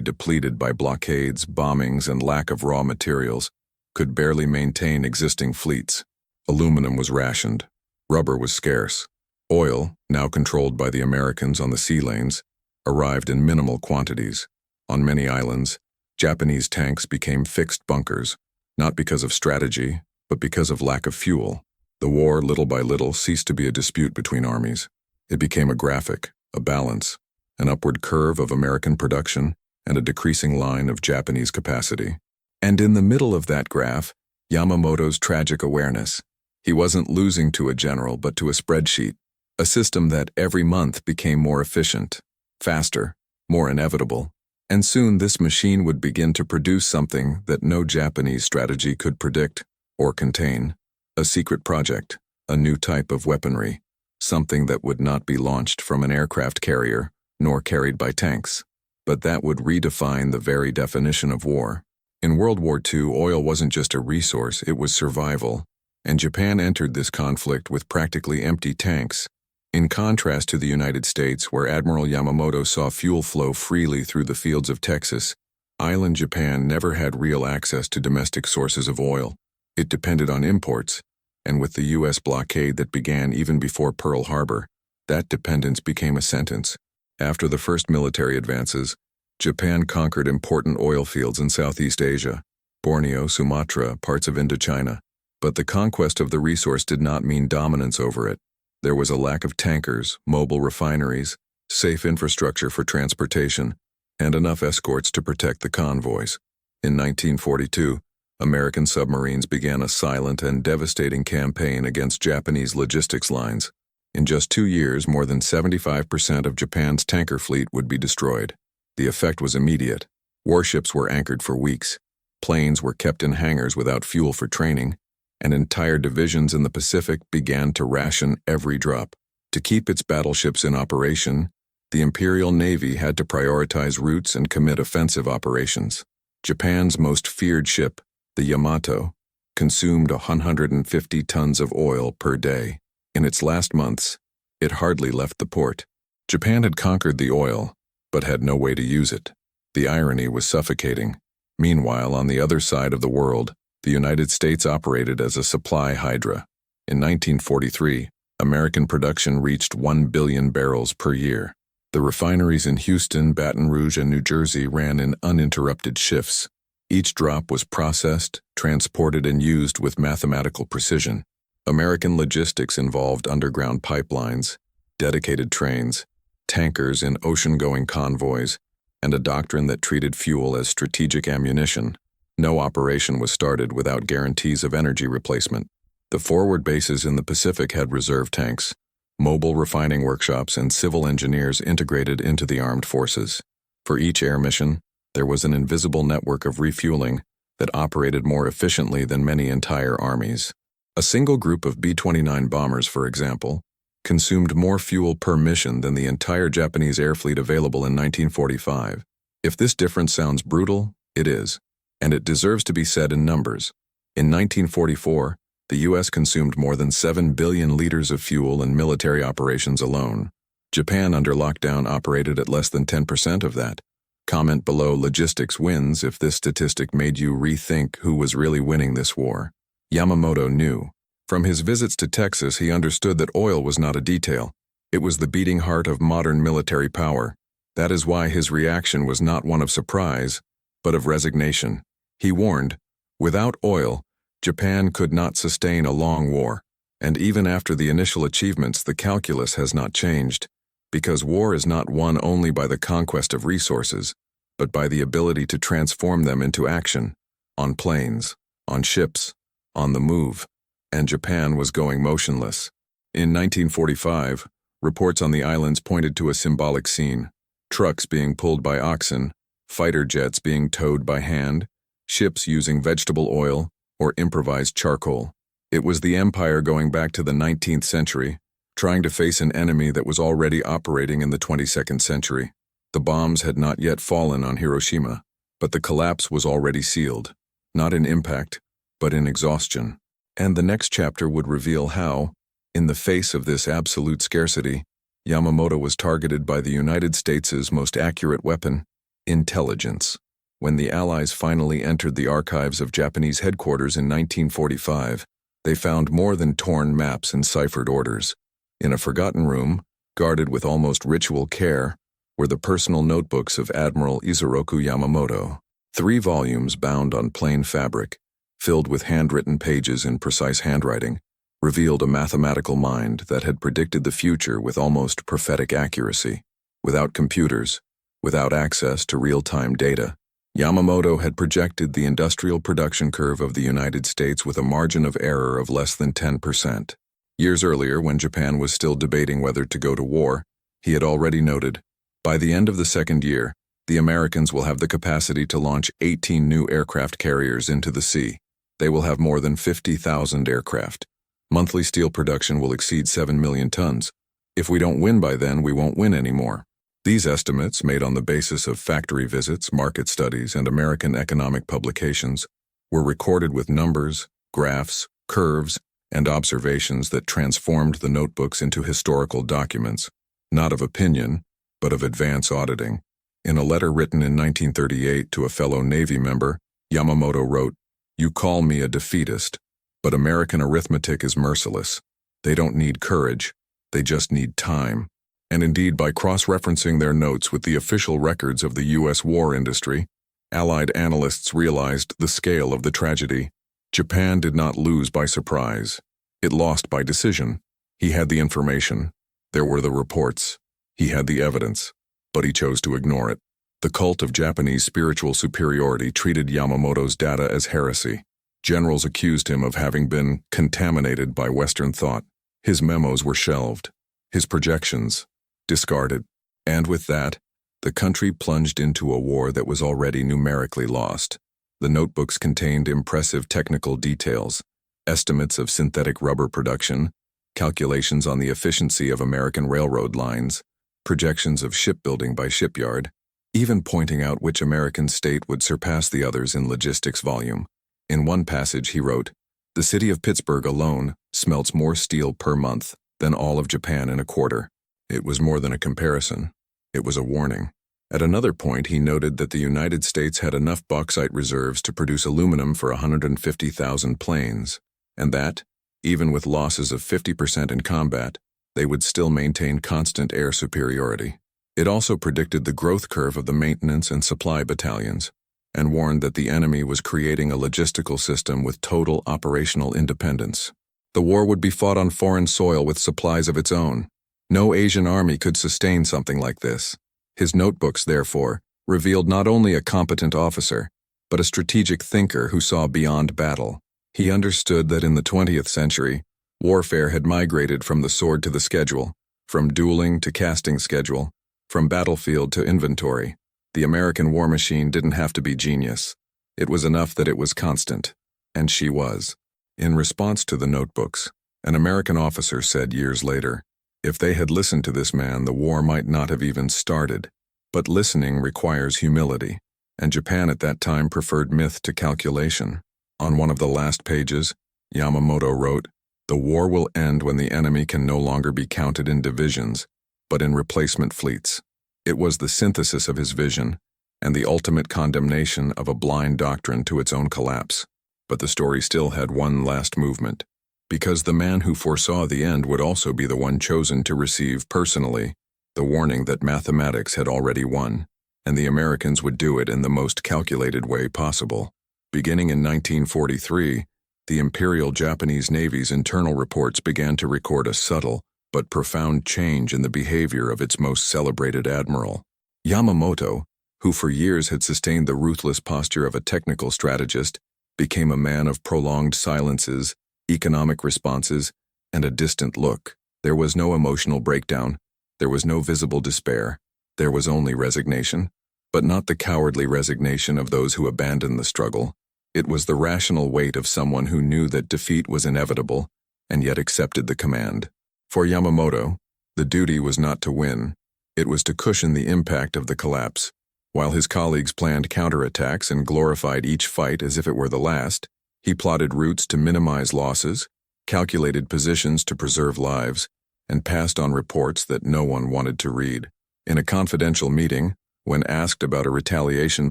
depleted by blockades, bombings, and lack of raw materials, could barely maintain existing fleets. Aluminum was rationed. Rubber was scarce. Oil, now controlled by the Americans on the sea lanes, arrived in minimal quantities. On many islands, Japanese tanks became fixed bunkers, not because of strategy, but because of lack of fuel. The war, little by little, ceased to be a dispute between armies. It became a graphic, a balance, an upward curve of American production and a decreasing line of Japanese capacity. And in the middle of that graph, Yamamoto's tragic awareness. He wasn't losing to a general, but to a spreadsheet, a system that every month became more efficient, faster, more inevitable. And soon this machine would begin to produce something that no Japanese strategy could predict or contain. A secret project, a new type of weaponry, something that would not be launched from an aircraft carrier, nor carried by tanks, but that would redefine the very definition of war. In World War II, oil wasn't just a resource, it was survival, and Japan entered this conflict with practically empty tanks. In contrast to the United States, where Admiral Yamamoto saw fuel flow freely through the fields of Texas, island Japan never had real access to domestic sources of oil. It depended on imports, and with the U.S. blockade that began even before Pearl Harbor, that dependence became a sentence. After the first military advances, Japan conquered important oil fields in Southeast Asia, Borneo, Sumatra, parts of Indochina. But the conquest of the resource did not mean dominance over it. There was a lack of tankers, mobile refineries, safe infrastructure for transportation, and enough escorts to protect the convoys. In 1942, American submarines began a silent and devastating campaign against Japanese logistics lines. In just 2 years, more than 75% of Japan's tanker fleet would be destroyed. The effect was immediate. Warships were anchored for weeks. Planes were kept in hangars without fuel for training, and entire divisions in the Pacific began to ration every drop. To keep its battleships in operation, the Imperial Navy had to prioritize routes and commit offensive operations. Japan's most feared ship, the Yamamoto, consumed 150 tons of oil per day. In its last months, it hardly left the port. Japan had conquered the oil, but had no way to use it. The irony was suffocating. Meanwhile, on the other side of the world, the United States operated as a supply hydra. In 1943, American production reached 1 billion barrels per year. The refineries in Houston, Baton Rouge, and New Jersey ran in uninterrupted shifts. Each drop was processed, transported, and used with mathematical precision. American logistics involved underground pipelines, dedicated trains, tankers in ocean-going convoys, and a doctrine that treated fuel as strategic ammunition. No operation was started without guarantees of energy replacement. The forward bases in the Pacific had reserve tanks, mobile refining workshops, and civil engineers integrated into the armed forces. For each air mission, there was an invisible network of refueling that operated more efficiently than many entire armies. A single group of B-29 bombers, for example, consumed more fuel per mission than the entire Japanese air fleet available in 1945. If this difference sounds brutal, it is, and it deserves to be said in numbers. In 1944, the U.S. consumed more than 7 billion liters of fuel in military operations alone. Japan under lockdown operated at less than 10% of that. Comment below logistics wins if this statistic made you rethink who was really winning this war. Yamamoto knew. From his visits to Texas, he understood that oil was not a detail. It was the beating heart of modern military power. That is why his reaction was not one of surprise, but of resignation. He warned, without oil, Japan could not sustain a long war. And even after the initial achievements, the calculus has not changed. Because war is not won only by the conquest of resources, but by the ability to transform them into action, on planes, on ships, on the move. And Japan was going motionless. In 1945, reports on the islands pointed to a symbolic scene: trucks being pulled by oxen, fighter jets being towed by hand, ships using vegetable oil or improvised charcoal. It was the empire going back to the 19th century, trying to face an enemy that was already operating in the 22nd century. The bombs had not yet fallen on Hiroshima, But the collapse was already sealed, not in impact, but in exhaustion. And the next chapter would reveal how, in the face of this absolute scarcity, Yamamoto was targeted by the United States' most accurate weapon, intelligence. When the Allies finally entered the archives of Japanese headquarters in 1945, they found more than torn maps and ciphered orders. In a forgotten room, guarded with almost ritual care, were the personal notebooks of Admiral Isoroku Yamamoto. 3 volumes bound on plain fabric, filled with handwritten pages in precise handwriting, revealed a mathematical mind that had predicted the future with almost prophetic accuracy. Without computers, without access to real-time data, Yamamoto had projected the industrial production curve of the United States with a margin of error of less than 10%. Years earlier, when Japan was still debating whether to go to war, he had already noted, by the end of the second year, the Americans will have the capacity to launch 18 new aircraft carriers into the sea. They will have more than 50,000 aircraft. Monthly steel production will exceed 7 million tons. If we don't win by then, we won't win anymore. These estimates, made on the basis of factory visits, market studies, and American economic publications, were recorded with numbers, graphs, curves, and observations that transformed the notebooks into historical documents, not of opinion, but of advance auditing. In a letter written in 1938 to a fellow Navy member, Yamamoto wrote, "You call me a defeatist, but American arithmetic is merciless. They don't need courage, they just need time." And indeed, by cross-referencing their notes with the official records of the U.S. war industry, Allied analysts realized the scale of the tragedy. Japan did not lose by surprise. It lost by decision. He had the information. There were the reports. He had the evidence, but he chose to ignore it. The cult of Japanese spiritual superiority treated Yamamoto's data as heresy. Generals accused him of having been contaminated by Western thought. His memos were shelved. His projections discarded. And with that, the country plunged into a war that was already numerically lost. The notebooks contained impressive technical details, estimates of synthetic rubber production, calculations on the efficiency of American railroad lines, projections of shipbuilding by shipyard, even pointing out which American state would surpass the others in logistics volume. In one passage he wrote, "The city of Pittsburgh alone smelts more steel per month than all of Japan in a quarter." It was more than a comparison. It was a warning. At another point, he noted that the United States had enough bauxite reserves to produce aluminum for 150,000 planes, and that, even with losses of 50% in combat, they would still maintain constant air superiority. It also predicted the growth curve of the maintenance and supply battalions, and warned that the enemy was creating a logistical system with total operational independence. The war would be fought on foreign soil with supplies of its own. No Asian army could sustain something like this. His notebooks, therefore, revealed not only a competent officer, but a strategic thinker who saw beyond battle. He understood that in the 20th century, warfare had migrated from the sword to the schedule, from dueling to casting schedule, from battlefield to inventory. The American war machine didn't have to be genius. It was enough that it was constant, and she was. In response to the notebooks, an American officer said years later, if they had listened to this man, the war might not have even started. But listening requires humility, and Japan at that time preferred myth to calculation. On one of the last pages, Yamamoto wrote, "The war will end when the enemy can no longer be counted in divisions, but in replacement fleets." It was the synthesis of his vision, and the ultimate condemnation of a blind doctrine to its own collapse. But the story still had one last movement, because the man who foresaw the end would also be the one chosen to receive personally the warning that mathematics had already won, and the Americans would do it in the most calculated way possible. Beginning in 1943, the Imperial Japanese Navy's internal reports began to record a subtle but profound change in the behavior of its most celebrated admiral. Yamamoto, who for years had sustained the ruthless posture of a technical strategist, became a man of prolonged silences, economic responses, and a distant look. There was no emotional breakdown. There was no visible despair. There was only resignation, but not the cowardly resignation of those who abandon the struggle. It was the rational weight of someone who knew that defeat was inevitable and yet accepted the command. For Yamamoto, the duty was not to win. It was to cushion the impact of the collapse. While his colleagues planned counterattacks and glorified each fight as if it were the last, he plotted routes to minimize losses, calculated positions to preserve lives, and passed on reports that no one wanted to read. In a confidential meeting, when asked about a retaliation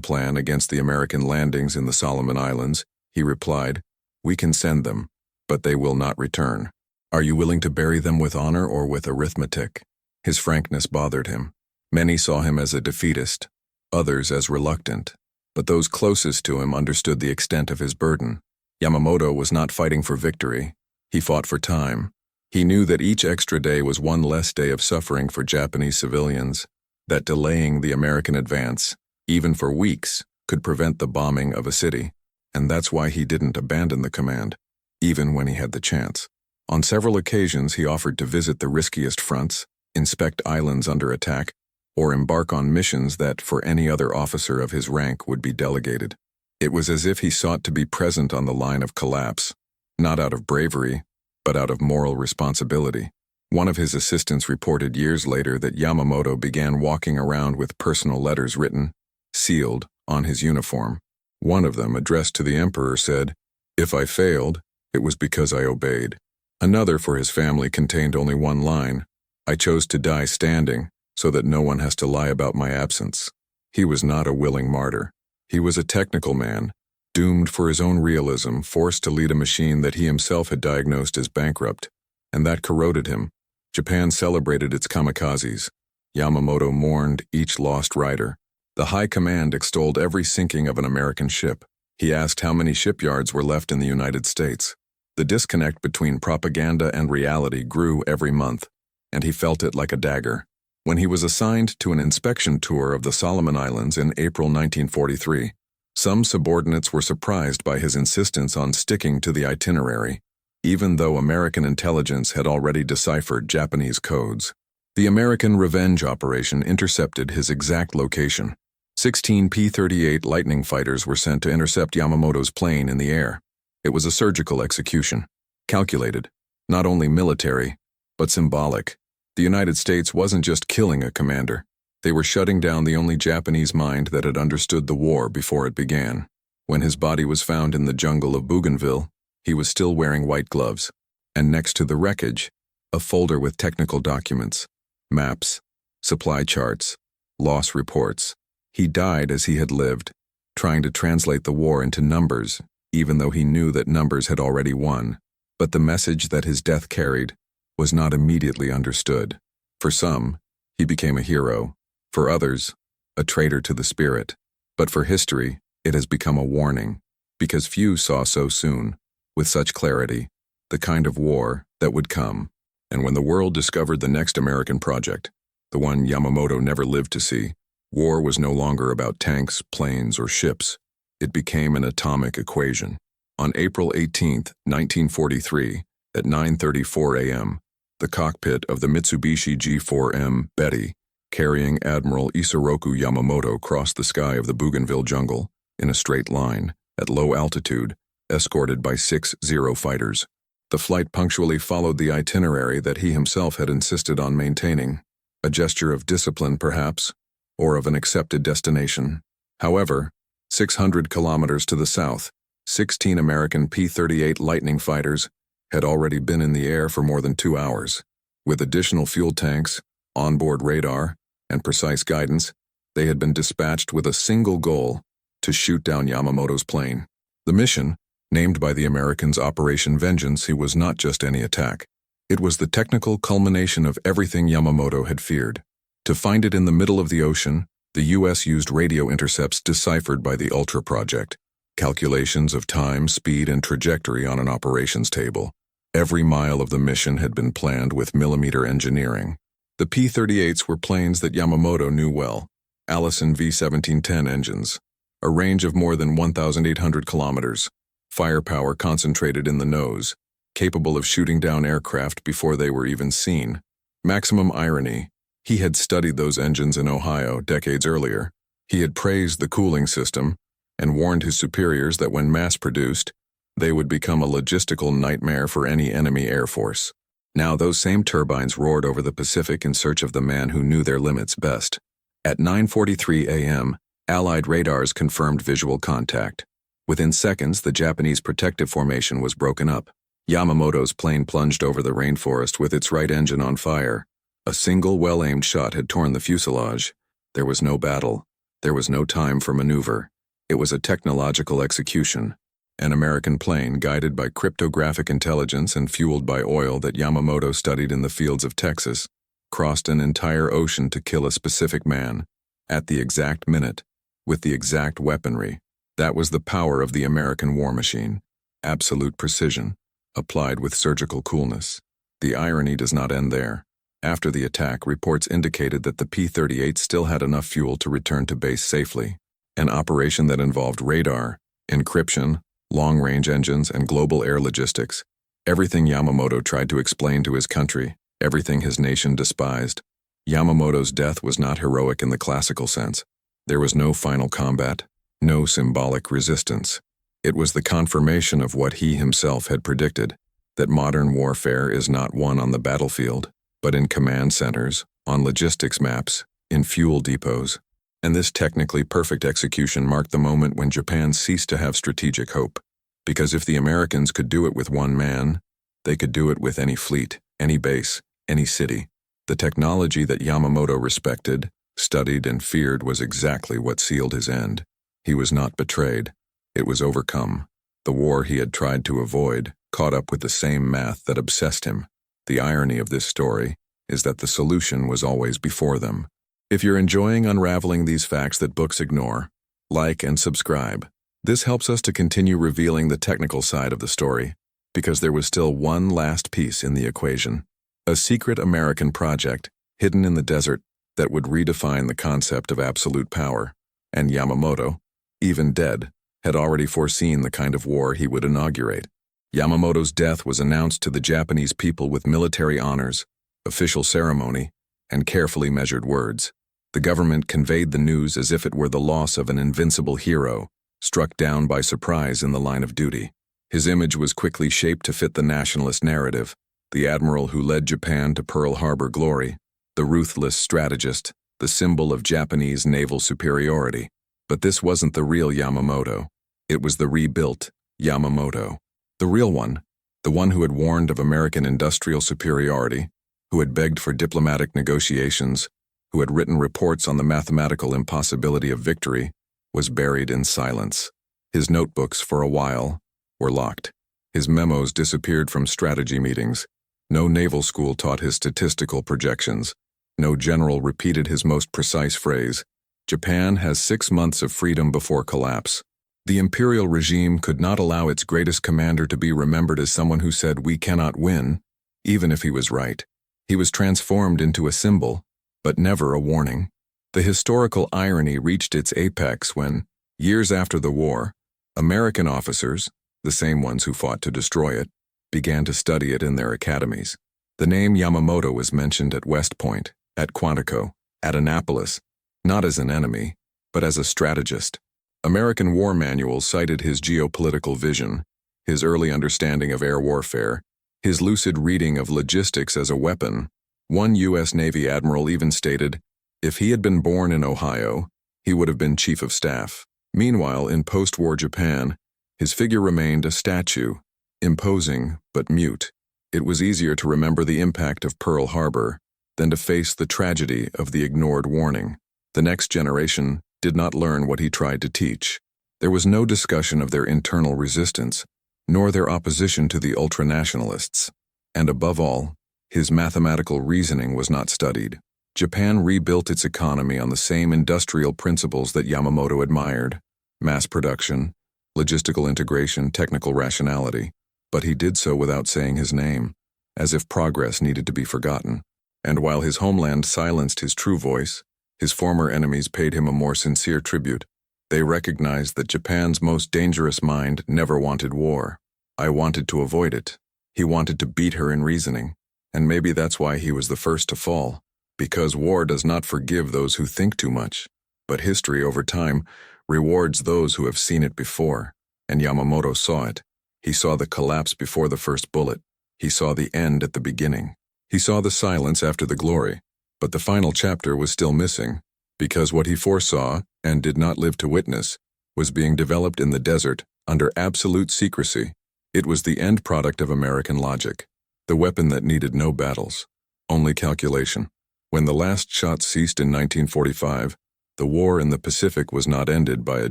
plan against the American landings in the Solomon Islands, he replied, "We can send them, but they will not return. Are you willing to bury them with honor or with arithmetic?" His frankness bothered him. Many saw him as a defeatist, others as reluctant, but those closest to him understood the extent of his burden. Yamamoto was not fighting for victory. He fought for time. He knew that each extra day was one less day of suffering for Japanese civilians, that delaying the American advance, even for weeks, could prevent the bombing of a city, and that's why he didn't abandon the command, even when he had the chance. On several occasions he offered to visit the riskiest fronts, inspect islands under attack, or embark on missions that, for any other officer of his rank, would be delegated. It was as if he sought to be present on the line of collapse, not out of bravery, but out of moral responsibility. One of his assistants reported years later that Yamamoto began walking around with personal letters written, sealed, on his uniform. One of them, addressed to the emperor, said, "If I failed, it was because I obeyed." Another for his family contained only one line, "I chose to die standing, so that no one has to lie about my absence." He was not a willing martyr. He was a technical man, doomed for his own realism, forced to lead a machine that he himself had diagnosed as bankrupt, and that corroded him. Japan celebrated its kamikazes. Yamamoto mourned each lost rider. The High Command extolled every sinking of an American ship. He asked how many shipyards were left in the United States. The disconnect between propaganda and reality grew every month, and he felt it like a dagger. When he was assigned to an inspection tour of the Solomon Islands in April 1943, some subordinates were surprised by his insistence on sticking to the itinerary, even though American intelligence had already deciphered Japanese codes. The American revenge operation intercepted his exact location. 16 P-38 Lightning fighters were sent to intercept Yamamoto's plane in the air. It was a surgical execution, calculated, not only military, but symbolic. The United States wasn't just killing a commander. They were shutting down the only Japanese mind that had understood the war before it began. When his body was found in the jungle of Bougainville, he was still wearing white gloves, and next to the wreckage, a folder with technical documents, maps, supply charts, loss reports. He died as he had lived, trying to translate the war into numbers, even though he knew that numbers had already won. But the message that his death carried was not immediately understood. For some, he became a hero. For others, a traitor to the spirit. But for history, it has become a warning, because few saw so soon, with such clarity, the kind of war that would come. And when the world discovered the next American project, the one Yamamoto never lived to see, war was no longer about tanks, planes, or ships. It became an atomic equation. On April 18, 1943, at 9:34 a.m., the cockpit of the Mitsubishi G4M Betty, carrying Admiral Isoroku Yamamoto, crossed the sky of the Bougainville jungle in a straight line, at low altitude, escorted by 6 Zero fighters. The flight punctually followed the itinerary that he himself had insisted on maintaining, a gesture of discipline perhaps, or of an accepted destination. However, 600 kilometers to the south, 16 American P-38 Lightning fighters had already been in the air for more than 2 hours. With additional fuel tanks, onboard radar, and precise guidance, they had been dispatched with a single goal: to shoot down Yamamoto's plane. The mission, named by the Americans Operation Vengeance, was not just any attack. It was the technical culmination of everything Yamamoto had feared. To find it in the middle of the ocean, the U.S. used radio intercepts deciphered by the Ultra Project, calculations of time, speed, and trajectory on an operations table. Every mile of the mission had been planned with millimeter engineering. The P-38s were planes that Yamamoto knew well, Allison V-1710 engines, a range of more than 1,800 kilometers, firepower concentrated in the nose, capable of shooting down aircraft before they were even seen. Maximum irony, he had studied those engines in Ohio decades earlier. He had praised the cooling system and warned his superiors that when mass-produced, they would become a logistical nightmare for any enemy air force. Now those same turbines roared over the Pacific in search of the man who knew their limits best. At 9:43 a.m., Allied radars confirmed visual contact. Within seconds, the Japanese protective formation was broken up. Yamamoto's plane plunged over the rainforest with its right engine on fire. A single well-aimed shot had torn the fuselage. There was no battle. There was no time for maneuver. It was a technological execution. An American plane, guided by cryptographic intelligence and fueled by oil that Yamamoto studied in the fields of Texas, crossed an entire ocean to kill a specific man, at the exact minute, with the exact weaponry. That was the power of the American war machine. Absolute precision, applied with surgical coolness. The irony does not end there. After the attack, reports indicated that the P-38 still had enough fuel to return to base safely. An operation that involved radar, encryption, long-range engines, and global air logistics. Everything Yamamoto tried to explain to his country, everything his nation despised. Yamamoto's death was not heroic in the classical sense. There was no final combat, no symbolic resistance. It was the confirmation of what he himself had predicted, that modern warfare is not won on the battlefield, but in command centers, on logistics maps, in fuel depots. And this technically perfect execution marked the moment when Japan ceased to have strategic hope. Because if the Americans could do it with one man, they could do it with any fleet, any base, any city. The technology that Yamamoto respected, studied, and feared was exactly what sealed his end. He was not betrayed. It was overcome. The war he had tried to avoid caught up with the same math that obsessed him. The irony of this story is that the solution was always before them. If you're enjoying unraveling these facts that books ignore, like and subscribe. This helps us to continue revealing the technical side of the story, because there was still one last piece in the equation. A secret American project, hidden in the desert, that would redefine the concept of absolute power. And Yamamoto, even dead, had already foreseen the kind of war he would inaugurate. Yamamoto's death was announced to the Japanese people with military honors, official ceremony, and carefully measured words. The government conveyed the news as if it were the loss of an invincible hero, struck down by surprise in the line of duty. His image was quickly shaped to fit the nationalist narrative, the admiral who led Japan to Pearl Harbor glory, the ruthless strategist, the symbol of Japanese naval superiority. But this wasn't the real Yamamoto. It was the rebuilt Yamamoto. The real one, the one who had warned of American industrial superiority, who had begged for diplomatic negotiations, who had written reports on the mathematical impossibility of victory, was buried in silence. His notebooks, for a while, were locked. His memos disappeared from strategy meetings. No naval school taught his statistical projections. No general repeated his most precise phrase. Japan has 6 months of freedom before collapse. The imperial regime could not allow its greatest commander to be remembered as someone who said, "We cannot win," even if he was right. He was transformed into a symbol, but never a warning. The historical irony reached its apex when, years after the war, American officers, the same ones who fought to destroy it, began to study it in their academies. The name Yamamoto was mentioned at West Point, at Quantico, at Annapolis, not as an enemy, but as a strategist. American war manuals cited his geopolitical vision, his early understanding of air warfare, his lucid reading of logistics as a weapon. One U.S. Navy admiral even stated, if he had been born in Ohio, he would have been chief of staff. Meanwhile, in post-war Japan, his figure remained a statue, imposing but mute. It was easier to remember the impact of Pearl Harbor than to face the tragedy of the ignored warning. The next generation did not learn what he tried to teach. There was no discussion of their internal resistance, nor their opposition to the ultranationalists. And above all, his mathematical reasoning was not studied. Japan rebuilt its economy on the same industrial principles that Yamamoto admired: mass production, logistical integration, technical rationality. But he did so without saying his name, as if progress needed to be forgotten. And while his homeland silenced his true voice, his former enemies paid him a more sincere tribute. They recognized that Japan's most dangerous mind never wanted war. I wanted to avoid it. He wanted to beat her in reasoning. And maybe that's why he was the first to fall. Because war does not forgive those who think too much. But history, over time, rewards those who have seen it before. And Yamamoto saw it. He saw the collapse before the first bullet. He saw the end at the beginning. He saw the silence after the glory. But the final chapter was still missing. Because what he foresaw, and did not live to witness, was being developed in the desert under absolute secrecy. It was the end product of American logic, the weapon that needed no battles, only calculation. When the last shot ceased in 1945, the war in the Pacific was not ended by a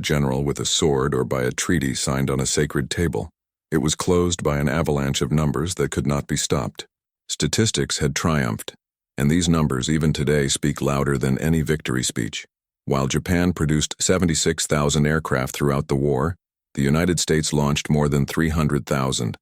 general with a sword or by a treaty signed on a sacred table. It was closed by an avalanche of numbers that could not be stopped. Statistics had triumphed, and these numbers even today speak louder than any victory speech. While Japan produced 76,000 aircraft throughout the war, the United States launched more than 300,000,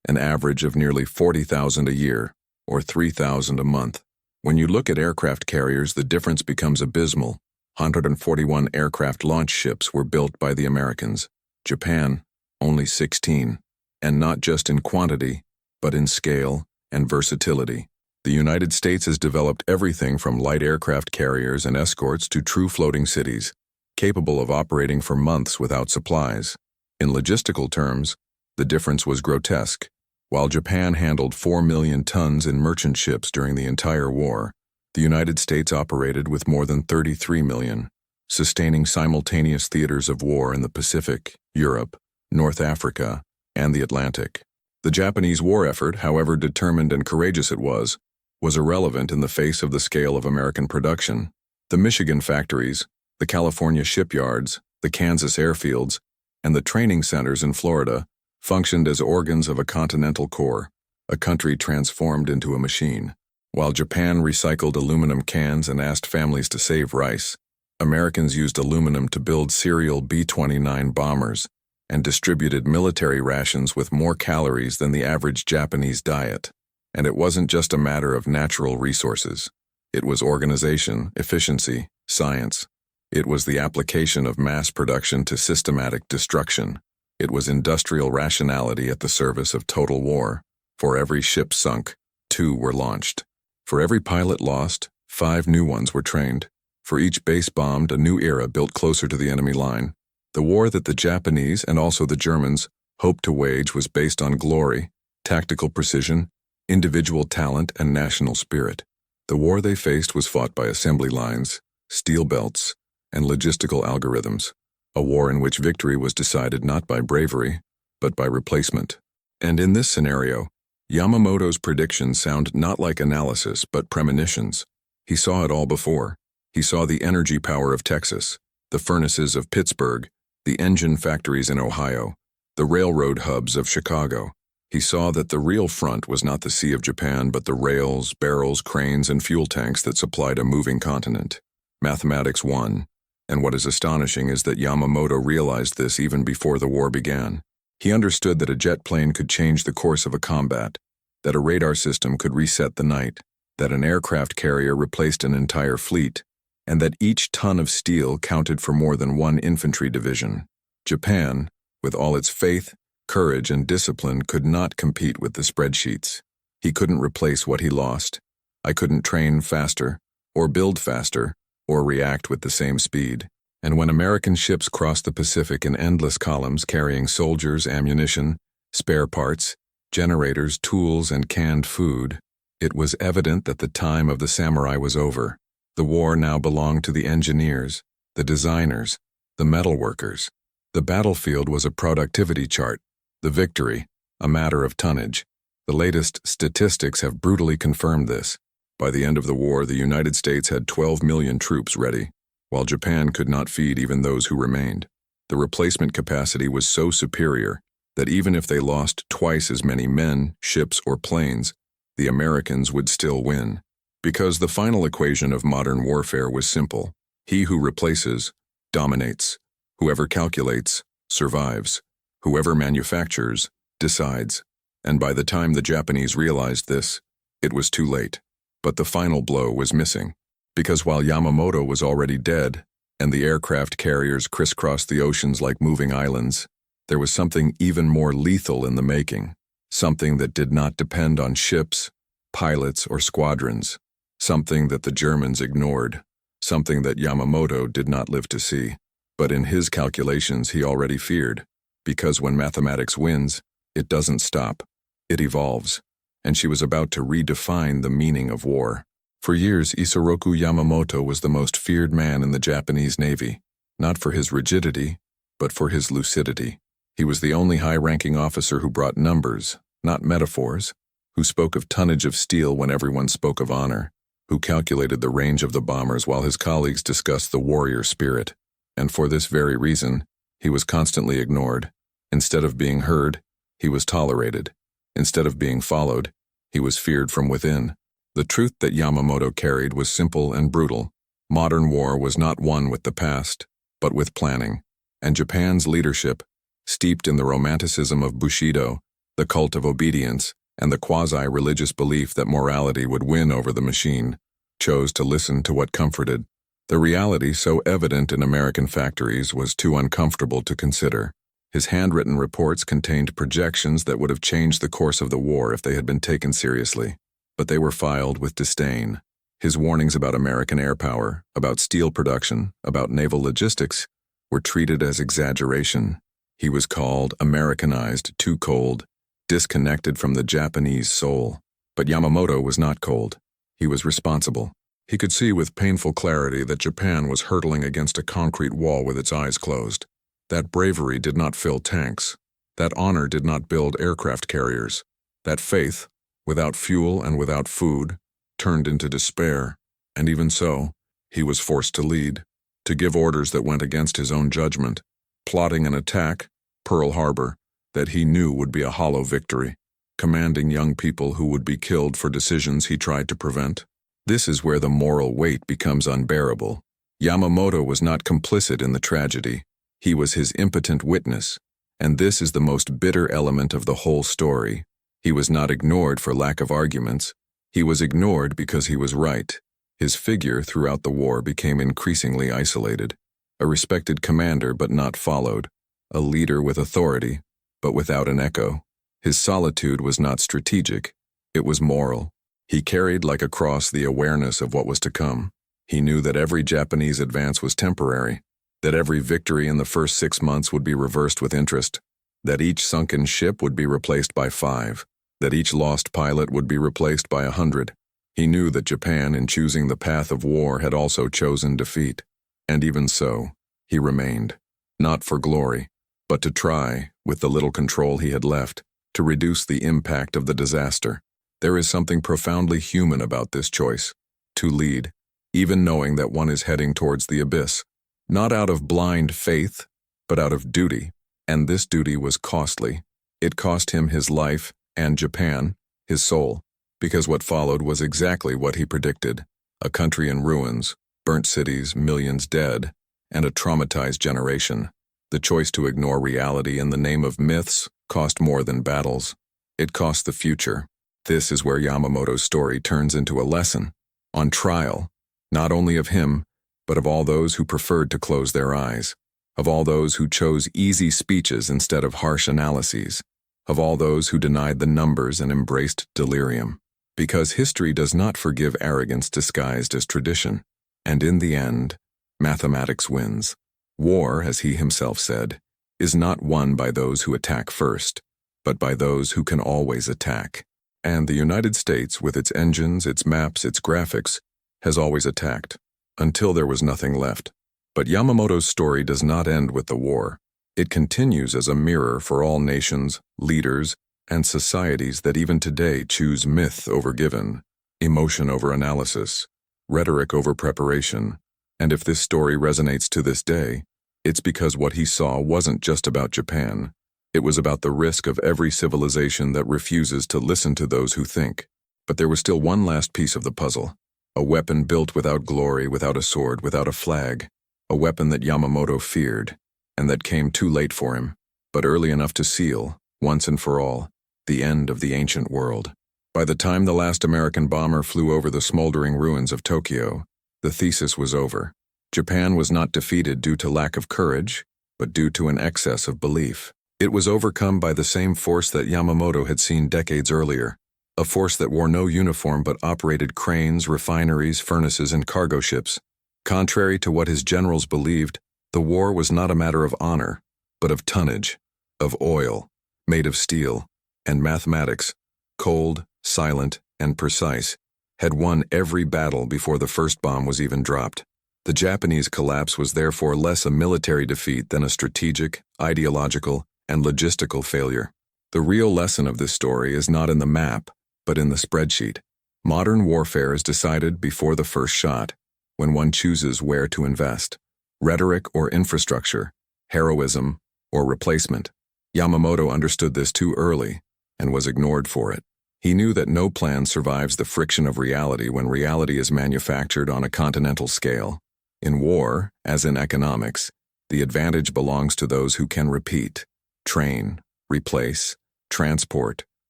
an average of nearly 40,000 a year, or 3,000 a month. When you look at aircraft carriers, the difference becomes abysmal. 141 aircraft launch ships were built by the Americans. Japan, only 16. And not just in quantity, but in scale and versatility. The United States has developed everything from light aircraft carriers and escorts to true floating cities, capable of operating for months without supplies. In logistical terms, the difference was grotesque. While Japan handled 4 million tons in merchant ships during the entire war, the United States operated with more than 33 million, sustaining simultaneous theaters of war in the Pacific, Europe, North Africa, and the Atlantic. The Japanese war effort, however determined and courageous it was irrelevant in the face of the scale of American production. The Michigan factories, the California shipyards, the Kansas airfields, and the training centers in Florida functioned as organs of a continental core, a country transformed into a machine. While Japan recycled aluminum cans and asked families to save rice, Americans used aluminum to build serial B-29 bombers and distributed military rations with more calories than the average Japanese diet. And it wasn't just a matter of natural resources. It was organization, efficiency, science. It was the application of mass production to systematic destruction. It was industrial rationality at the service of total war. For every ship sunk, 2 were launched. For every pilot lost, 5 new ones were trained. For each base bombed, a new era built closer to the enemy line. The war that the Japanese and also the Germans hoped to wage was based on glory, tactical precision, individual talent, and national spirit. The war they faced was fought by assembly lines, steel belts, and logistical algorithms. A war in which victory was decided not by bravery, but by replacement. And in this scenario, Yamamoto's predictions sound not like analysis, but premonitions. He saw it all before. He saw the energy power of Texas, the furnaces of Pittsburgh, the engine factories in Ohio, the railroad hubs of Chicago. He saw that the real front was not the Sea of Japan, but the rails, barrels, cranes, and fuel tanks that supplied a moving continent. Mathematics won, and what is astonishing is that Yamamoto realized this even before the war began. He understood that a jet plane could change the course of a combat, that a radar system could reset the night, that an aircraft carrier replaced an entire fleet, and that each ton of steel counted for more than one infantry division. Japan, with all its faith, courage, and discipline, could not compete with the spreadsheets. He couldn't replace what he lost. I couldn't train faster, or build faster, or react with the same speed. And when American ships crossed the Pacific in endless columns carrying soldiers, ammunition, spare parts, generators, tools, and canned food, it was evident that the time of the samurai was over. The war now belonged to the engineers, the designers, the metalworkers. The battlefield was a productivity chart, the victory, a matter of tonnage. The latest statistics have brutally confirmed this. By the end of the war, the United States had 12 million troops ready, while Japan could not feed even those who remained. The replacement capacity was so superior that even if they lost twice as many men, ships, or planes, the Americans would still win. Because the final equation of modern warfare was simple. He who replaces, dominates. Whoever calculates, survives. Whoever manufactures, decides. And by the time the Japanese realized this, it was too late. But the final blow was missing. Because while Yamamoto was already dead, and the aircraft carriers crisscrossed the oceans like moving islands, there was something even more lethal in the making. Something that did not depend on ships, pilots, or squadrons. Something that the Germans ignored. Something that Yamamoto did not live to see. But in his calculations he already feared. Because when mathematics wins, it doesn't stop. It evolves. And she was about to redefine the meaning of war. For years, Isoroku Yamamoto was the most feared man in the Japanese Navy, not for his rigidity, but for his lucidity. He was the only high-ranking officer who brought numbers, not metaphors, who spoke of tonnage of steel when everyone spoke of honor, who calculated the range of the bombers while his colleagues discussed the warrior spirit. And for this very reason, he was constantly ignored. Instead of being heard, he was tolerated. Instead of being followed, he was feared from within. The truth that Yamamoto carried was simple and brutal. Modern war was not won with the past, but with planning. And Japan's leadership, steeped in the romanticism of Bushido, the cult of obedience, and the quasi-religious belief that morality would win over the machine, chose to listen to what comforted. The reality so evident in American factories was too uncomfortable to consider. His handwritten reports contained projections that would have changed the course of the war if they had been taken seriously, but they were filed with disdain. His warnings about American air power, about steel production, about naval logistics, were treated as exaggeration. He was called Americanized, too cold, disconnected from the Japanese soul. But Yamamoto was not cold. He was responsible. He could see with painful clarity that Japan was hurtling against a concrete wall with its eyes closed. That bravery did not fill tanks. That honor did not build aircraft carriers. That faith, without fuel and without food, turned into despair. And even so, he was forced to lead, to give orders that went against his own judgment, plotting an attack, Pearl Harbor, that he knew would be a hollow victory, commanding young people who would be killed for decisions he tried to prevent. This is where the moral weight becomes unbearable. Yamamoto was not complicit in the tragedy. He was his impotent witness, and this is the most bitter element of the whole story. He was not ignored for lack of arguments. He was ignored because he was right. His figure throughout the war became increasingly isolated, a respected commander but not followed, a leader with authority, but without an echo. His solitude was not strategic, it was moral. He carried like a cross the awareness of what was to come. He knew that every Japanese advance was temporary, that every victory in the first 6 months would be reversed with interest, that each sunken ship would be replaced by 5, that each lost pilot would be replaced by 100. He knew that Japan, in choosing the path of war, had also chosen defeat. And even so, he remained, not for glory, but to try, with the little control he had left, to reduce the impact of the disaster. There is something profoundly human about this choice, to lead, even knowing that one is heading towards the abyss, not out of blind faith, but out of duty. And this duty was costly. It cost him his life and Japan, his soul, because what followed was exactly what he predicted: a country in ruins, burnt cities, millions dead, and a traumatized generation. The choice to ignore reality in the name of myths cost more than battles. It cost the future. This is where Yamamoto's story turns into a lesson, on trial, not only of him, but of all those who preferred to close their eyes, of all those who chose easy speeches instead of harsh analyses, of all those who denied the numbers and embraced delirium. Because history does not forgive arrogance disguised as tradition, and in the end, mathematics wins. War, as he himself said, is not won by those who attack first, but by those who can always attack. And the United States, with its engines, its maps, its graphics, has always attacked, until there was nothing left. But Yamamoto's story does not end with the war. It continues as a mirror for all nations, leaders, and societies that even today choose myth over given, emotion over analysis, rhetoric over preparation. And if this story resonates to this day, it's because what he saw wasn't just about Japan. It was about the risk of every civilization that refuses to listen to those who think. But there was still one last piece of the puzzle, a weapon built without glory, without a sword, without a flag, a weapon that Yamamoto feared, and that came too late for him, but early enough to seal, once and for all, the end of the ancient world. By the time the last American bomber flew over the smoldering ruins of Tokyo, the thesis was over. Japan was not defeated due to lack of courage, but due to an excess of belief. It was overcome by the same force that Yamamoto had seen decades earlier, a force that wore no uniform but operated cranes, refineries, furnaces, and cargo ships. Contrary to what his generals believed, the war was not a matter of honor, but of tonnage, of oil, made of steel, and mathematics, cold, silent, and precise. had won every battle before the first bomb was even dropped. The Japanese collapse was therefore less a military defeat than a strategic, ideological, and logistical failure. The real lesson of this story is not in the map, but in the spreadsheet. Modern warfare is decided before the first shot, when one chooses where to invest: rhetoric or infrastructure, heroism or replacement. Yamamoto understood this too early and was ignored for it. He knew that no plan survives the friction of reality when reality is manufactured on a continental scale. In war, as in economics, the advantage belongs to those who can repeat, train, replace, transport,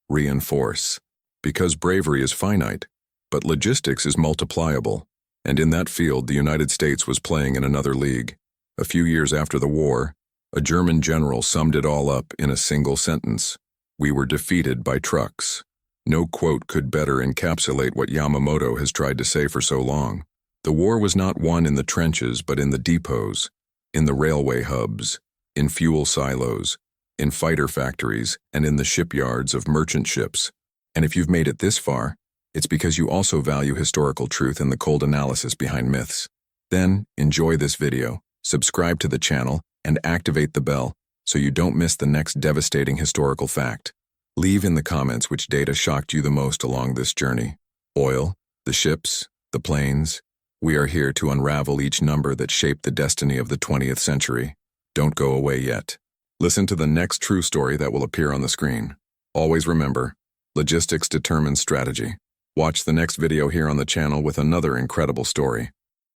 reinforce. Because bravery is finite, but logistics is multipliable, and in that field the United States was playing in another league. A few years after the war, a German general summed it all up in a single sentence: "We were defeated by trucks." No quote could better encapsulate what Yamamoto has tried to say for so long. The war was not won in the trenches but in the depots, in the railway hubs, in fuel silos, in fighter factories, and in the shipyards of merchant ships. And if you've made it this far, it's because you also value historical truth and the cold analysis behind myths. Then, enjoy this video, subscribe to the channel, and activate the bell so you don't miss the next devastating historical fact. Leave in the comments which data shocked you the most along this journey. Oil, the ships, the planes. We are here to unravel each number that shaped the destiny of the 20th century. Don't go away yet. Listen to the next true story that will appear on the screen. Always remember, logistics determines strategy. Watch the next video here on the channel with another incredible story.